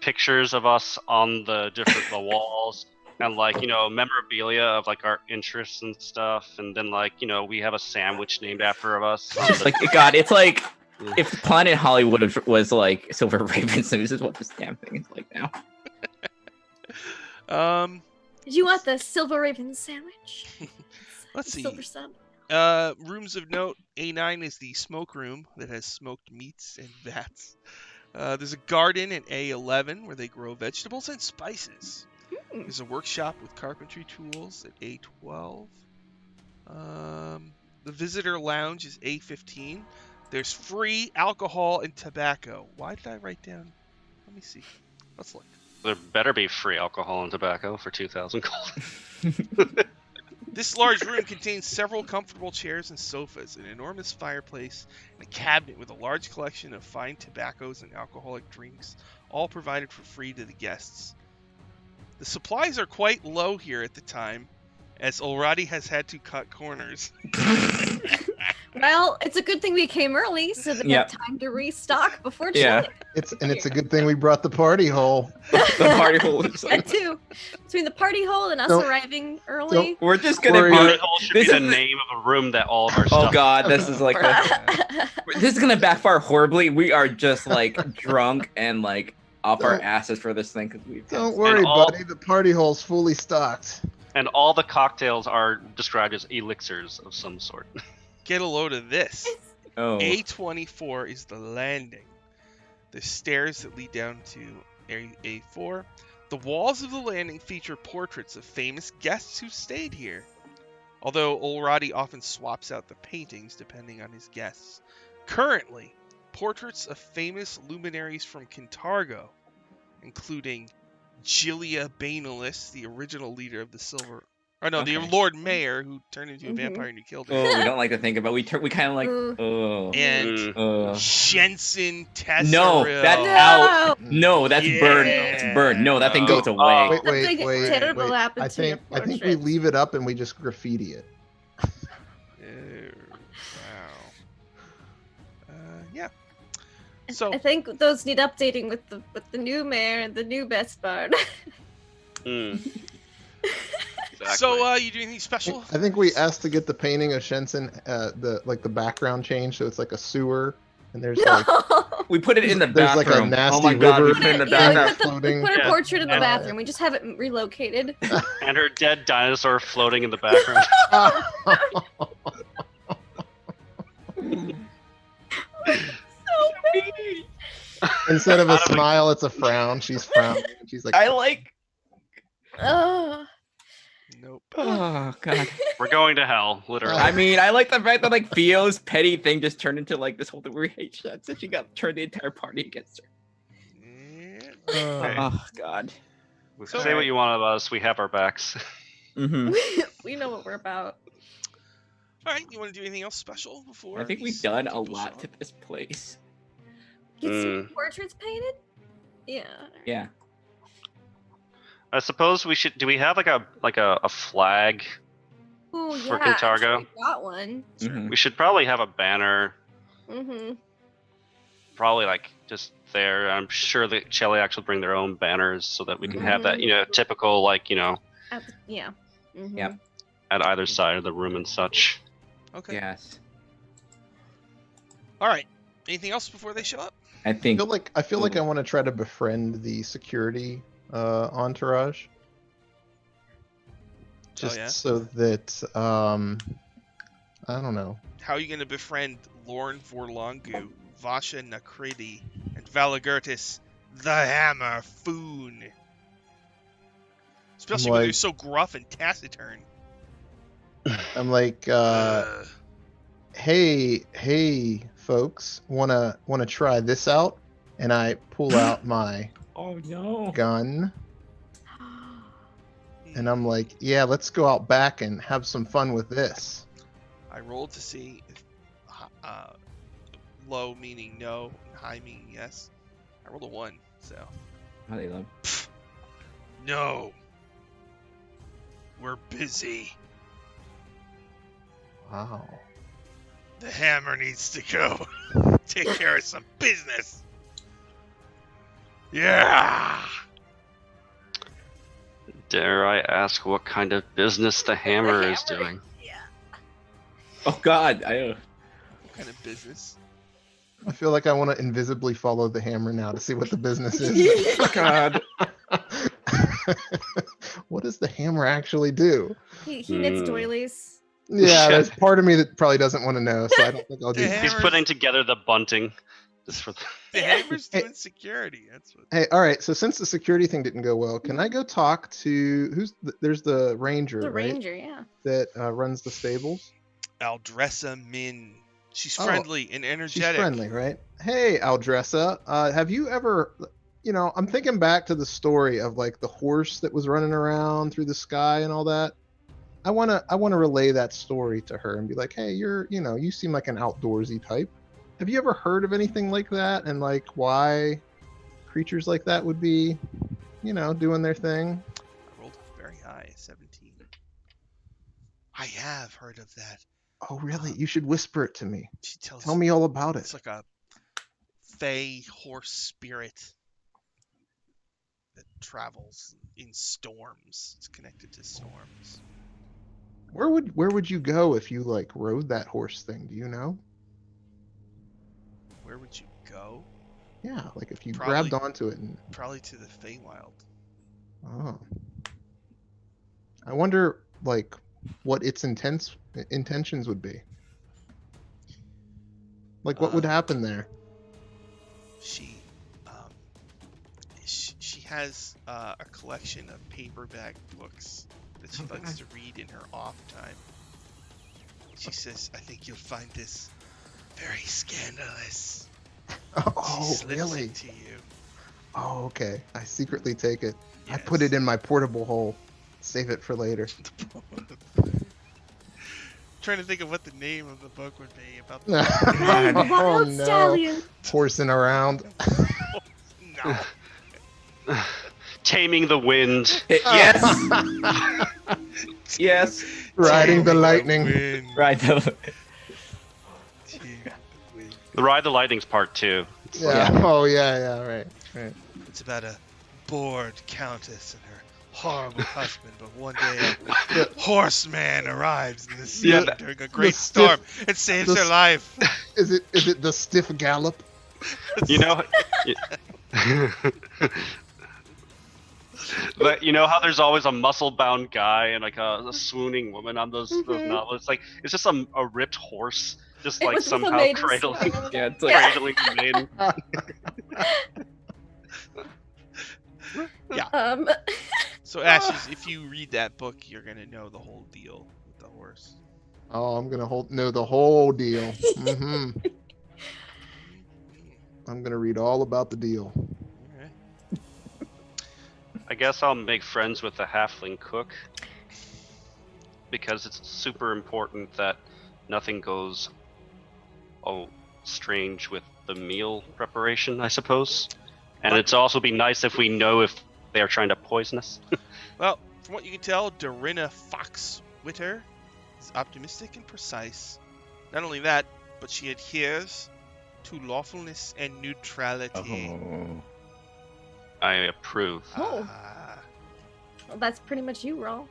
pictures of us on the walls, and like memorabilia of like our interests and stuff, and then like we have a sandwich named after us. on It's the- like God. It's like if Planet Hollywood was like Silver Ravens, this is what this damn thing is like now. Did you want the Silver Raven sandwich? Let's see. Silver sub. Rooms of note. A9 is the smoke room that has smoked meats and vats. There's a garden in A11 where they grow vegetables and spices. There's a workshop with carpentry tools at A12. The visitor lounge is A15. There's free alcohol and tobacco. Why did I write down? Let me see. Let's look. There better be free alcohol and tobacco for 2,000 gold. This large room contains several comfortable chairs and sofas, an enormous fireplace, and a cabinet with a large collection of fine tobaccos and alcoholic drinks, all provided for free to the guests. The supplies are quite low here at the time, as Ulradi has had to cut corners. Well, it's a good thing we came early so that we have time to restock before Yeah. chili. It's a good thing we brought the party hole. The party hole is That like, too. Between the party hole and us Don't- arriving early. we're just gonna Worry. be. Party hole should be This the is the- name of a room that all of our Oh stuff. god, this is like this is gonna backfire horribly. We are just like drunk and like off our Don't- asses for this thing because we've. Don't worry, all- buddy. The party hole's fully stocked. And all the cocktails are described as elixirs of some sort. Get a load of this. Oh. A24 is the landing. There's stairs that lead down to A4. The walls of the landing feature portraits of famous guests who stayed here. Although Ulradi often swaps out the paintings depending on his guests. Currently, portraits of famous luminaries from Kintargo, including Gilia Bainalis, the original leader of the Silver... Oh no, the Okay. Lord Mayor who turned into a Mhm. vampire and you killed her. Oh, we don't like to think about. We kind of like. Mm. Oh. And Mm. Shenson Tessaril. No, that's No! out. No, that's burned. Yeah. It's burned. No, that thing Oh. goes away. Wait, wait, Something wait, terrible wait. happened I to your think we portrait. leave it up and we just graffiti it. Oh, wow. Yeah. So, I think those need updating with the new mayor and the new best bard. Mm. Exactly. so you do anything special? I think we asked to get the painting of Shenson, the background change, so it's like a sewer, and there's like We put it in the There's like a bathroom. nasty Oh my god, we river put it in the Yeah, we bathroom. put the- floating. Put her Yeah. portrait in the And- bathroom. We just have it relocated. And her dead dinosaur floating in the background. Instead of a How do we- smile, it's a frown. She's frowning. She's like, I like. Oh. Nope. Oh god. We're going to hell, literally. I mean, I like the fact that like Theo's petty thing just turned into like this whole thing where we hate Shuts and she got turned the entire party against her. Yeah. Oh god. So- Say what you want of us, we have our backs. Mm-hmm. We know what we're about. All right, you want to do anything else special before? I think we've these done a people lot show to up? this place. Get some Mm. portraits painted? Yeah. Yeah. I suppose we should. Do we have like a flag? Oh For yeah. Kintargo? We got one. Mhm. We should probably have a banner. Mm-hmm. Probably like just there. I'm sure that Cheliax will bring their own banners so that we can have that, typical Yeah. Mm-hmm. Yep. at either side of the room and such. Okay. Yes. All right. Anything else before they show up? I think. I feel like I want to try to befriend the security entourage. Just yeah? so that I don't know. How are you going to befriend Lorne Vorlongu, Vasha Nakridi, and Valagurtis, the Hammer Foon? Especially when like- they're so gruff and taciturn. I'm like, hey, folks, wanna try this out? And I pull out my Oh no. gun, and I'm like, yeah, let's go out back and have some fun with this. I rolled to see if low meaning no, and high meaning yes. I rolled a 1, so. How they love. No. We're busy. Wow. The hammer needs to go take care of some business. Yeah. Dare I ask what kind of business the hammer is doing? Oh god. What kind of business? I feel like I want to invisibly follow the hammer now to see what the business is. God. What does the hammer actually do? He knits doilies. Yeah, there's part of me that probably doesn't want to know, so I don't think I'll do The that. He's Hammer's- putting together the bunting. Just for The Yeah. hammer's doing security. That's what. Hey, all right. So since the security thing didn't go well, can I go talk to there's the ranger, The right? ranger, yeah. That runs the stables. Aldressa Min. She's Oh, friendly and energetic. She's friendly, right? Hey, Aldressa. Have you ever, I'm thinking back to the story of like the horse that was running around through the sky and all that. I wanna relay that story to her and be like, hey, you seem like an outdoorsy type. Have you ever heard of anything like that and like why creatures like that would be, doing their thing? I rolled very high, 17. I have heard of that. Oh, really? You should whisper it to me. She tells Tell me all about It's it. like a fey horse spirit that travels in storms. It's connected to storms. Where would you go if you like rode that horse thing? Do you know? Where would you go? Yeah, like if you Probably- grabbed onto it and Probably to the Feywild. oh. I wonder like what its intentions would be. Like what would happen there? She, she has a collection of paperback books that she likes to read in her off time. She says, "I think you'll find this very scandalous." Oh, She slips really? it to you. Oh, okay. I secretly take it. I Yes. put it in my portable hole. Save it for later. Trying to think of what the name of the book would be about. Oh, Wild no. stallion. Horsing around. No. Taming the wind. Yes. Yes. Riding the Taming lightning. wind. Right. Taming the wind. The Ride the Lightning's part 2. Yeah. Yeah. Oh, yeah, right. It's about a bored countess and her horrible husband, but one day a horseman arrives in the scene Yeah, during a great stiff- storm and saves the her life. Is it the stiff gallop? You know, but you know how there's always a muscle-bound guy and like a swooning woman on those novels. It's just a ripped horse, just It like was with a somehow maiden cradling, sword. Yeah, it's like Yeah. cradling the maiden. So Ashes, if you read that book, you're gonna know the whole deal with the horse. Oh, I'm gonna know the whole deal. I'm gonna read all about the deal. Okay. I guess I'll make friends with the halfling cook because it's super important that nothing goes strange with the meal preparation, I suppose. And it's also be nice if we know if they're trying to poison us. Well, from what you can tell, Dorinna Foxwitter is optimistic and precise. Not only that, but she adheres to lawfulness and neutrality. oh. I approve. Oh. Ah. Well, that's pretty much you, Rawl.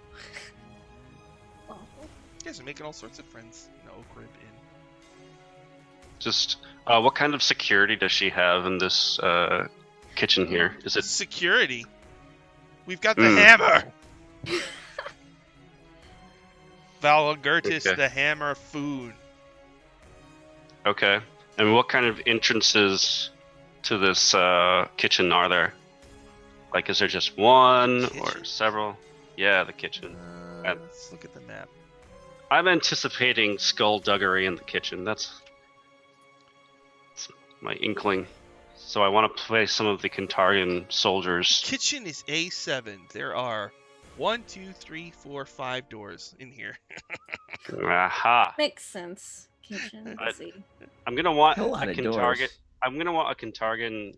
You guys are making all sorts of friends in Oak Rib Inn. Just what kind of security does she have in this kitchen here? Is it Security. We've got the Mm. hammer. Valgertis, Okay. the hammer food. okay? And what kind of entrances to this kitchen are there? Like, is there just one or Kitchen? several? Yeah, the kitchen. Let's look at the map. I'm anticipating skullduggery in the kitchen. That's my inkling. So I want to place some of the Kantarian soldiers. Kitchen is A7. There are 1, 2, 3, 4, 5 doors in here. Aha! Makes sense. Kitchen. I- Let's see. I'm gonna want A lot a of Kantargan. doors. I'm gonna want a Kantargan.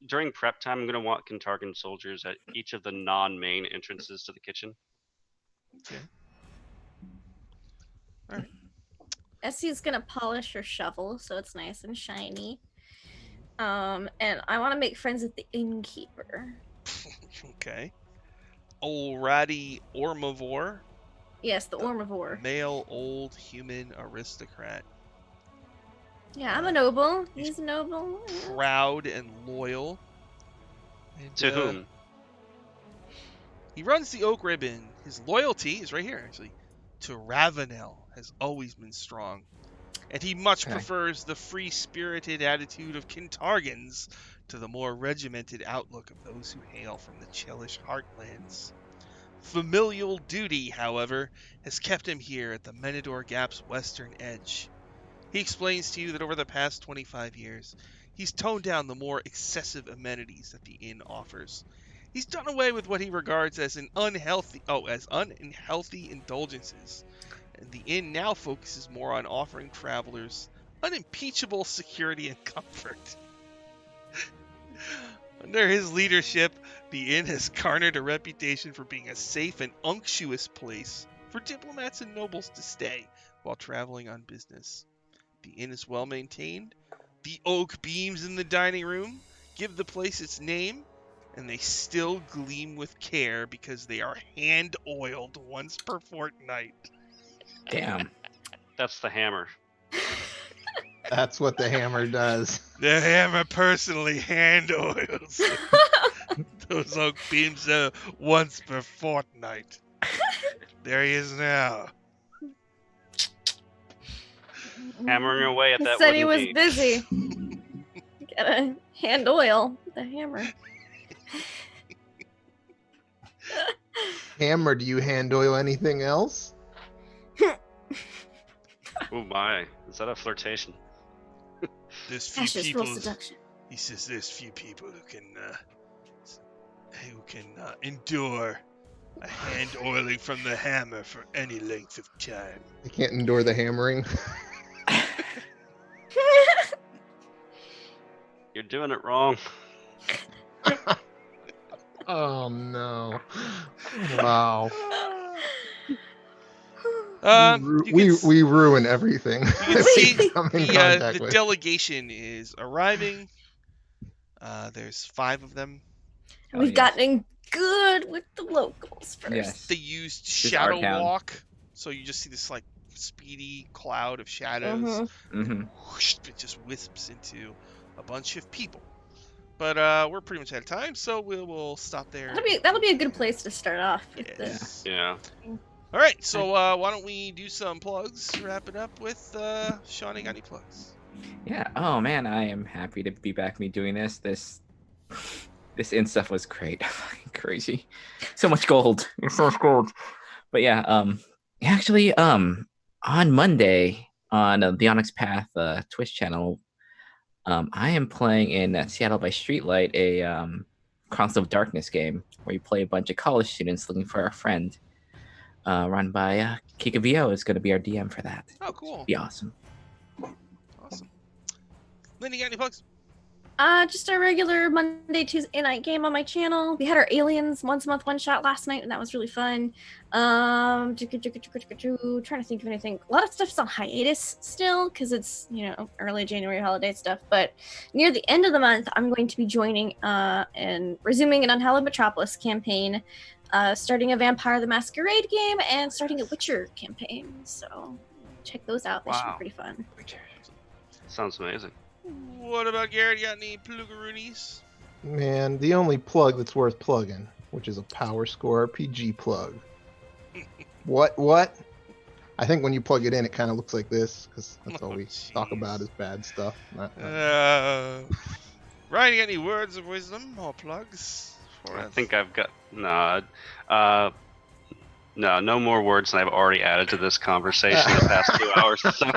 During prep time, I'm gonna want Kantargan soldiers at each of the non-main entrances to the kitchen. Okay. Essie's gonna polish her shovel so it's nice and shiny. And I want to make friends with the innkeeper. Okay. Alrighty, Ormivore. Yes, the Ormivore. Male, old, human aristocrat. Yeah, I'm a noble. He's a noble. Yeah. Proud and loyal. And, To whom? He runs the Oak Ribbon. His loyalty is right here, actually. To Ravenel has always been strong. and he much Okay. prefers the free-spirited attitude of Kintargans to the more regimented outlook of those who hail from the Chelish heartlands. Familial duty, however, has kept him here at the Menador Gap's western edge. He explains to you that over the past 25 years, he's toned down the more excessive amenities that the inn offers. He's done away with what he regards as unhealthy indulgences, and the inn now focuses more on offering travelers unimpeachable security and comfort. Under his leadership, the inn has garnered a reputation for being a safe and unctuous place for diplomats and nobles to stay while traveling on business. The inn is well maintained. The oak beams in the dining room give the place its name, and they still gleam with care because they are hand-oiled once per fortnight. Damn. That's the hammer. That's what the hammer does. The hammer personally hand-oils those oak beams once per fortnight. There he is now. Hammering away at He that said he wooden was beam. busy. Gotta hand oil the hammer. Hammer, do you hand oil anything else? Oh my, is that a flirtation? There's few Ashes people. rule seduction. He says there's few people who can endure a hand oiling from the hammer for any length of time. I can't endure the hammering. You're doing it wrong. Oh no! Wow. We ruin everything. You can see we come in contact the with. delegation is arriving. There's 5 of them. Oh, We've yes. gotten good with the locals first. Yes. They used Just shadow our town. walk, so you just see this like speedy cloud of shadows. Mm-hmm. Whoosh, it just wisps into a bunch of people. But we're pretty much out of time, so we'll stop there. That'll be a good place to start off with this. Yes. Yeah. All right, so why don't we do some plugs? Wrap it up with Sean. You got any plugs? Yeah. Oh man, I am happy to be back. Me doing this. This in stuff was great. Fucking crazy. So much gold. There's so much gold. But yeah. Actually, on Monday on the Onyx Path Twitch channel, I am playing in Seattle by Streetlight, a Council of Darkness game where you play a bunch of college students looking for a friend. Run by Kika VO is going to be our DM for that. Oh, cool. Be awesome. Awesome. Lynn, you got any plugs? Just a regular Monday, Tuesday night game on my channel. We had our Aliens once a month one shot last night, and that was really fun. Trying to think of anything. A lot of stuff's on hiatus still because it's early January holiday stuff. But near the end of the month, I'm going to be joining and resuming an Unhallowed Metropolis campaign, starting a Vampire the Masquerade game, and starting a Witcher campaign. So check those out. They should be Wow. pretty fun. Sounds amazing. What about Garrett? You got any plugaroonies? Man, the only plug that's worth plugging, which is a Power Score RPG plug. What? I think when you plug it in, it kind of looks like this, because that's all we talk about is bad stuff. Ryan, you got any words of wisdom or plugs for I us? think I've got no more words than I've already added to this conversation the past 2 hours. So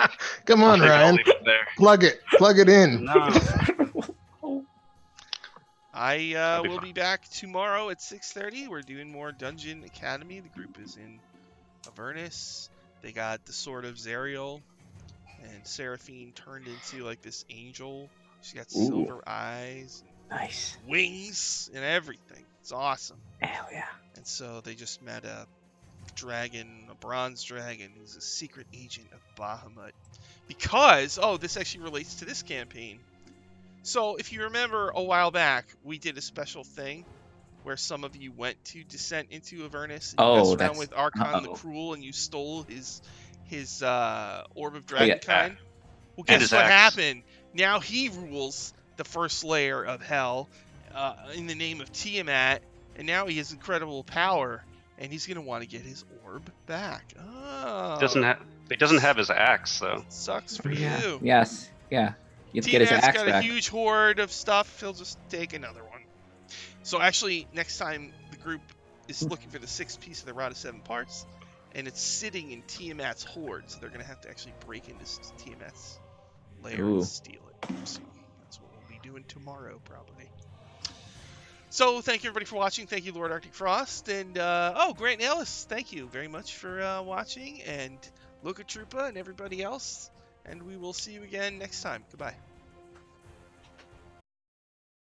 Come on, I think I'll Ryan. leave it there. Plug it in. No. I be will fine. be back tomorrow at 6:30. We're doing more Dungeon Academy. The group is in Avernus. They got the Sword of Zariel, and Seraphine turned into like this angel. She got Ooh. silver eyes, Nice. wings, and everything. It's awesome. Hell yeah. And so they just met a dragon, a bronze dragon, who's a secret agent of Bahamut. Because, this actually relates to this campaign. So if you remember a while back, we did a special thing where some of you went to Descent into Avernus. And you messed around with Archon the Cruel, and you stole his Orb of Dragonkind. Well, guess his what axe. happened? Now he rules the first layer of Hell in the name of Tiamat, and now he has incredible power, and he's going to want to get his orb back. Oh. He doesn't have his axe though. Sucks for Yeah. you. Yes. Yeah. You have to get his T-Mac's axe got back. a huge hoard of stuff. He'll just take another one. So actually, next time the group is looking for the 6th piece of the Rod of 7 Parts, and it's sitting in Tiamat's hoard, so they're going to have to actually break into Tiamat's lair Ooh. and steal it. So that's what we'll be doing tomorrow, probably. So thank you everybody for watching. Thank you, Lord Arctic Frost, and Grant and Ellis, thank you very much for watching, and Luca Troopa and everybody else. And we will see you again next time. Goodbye.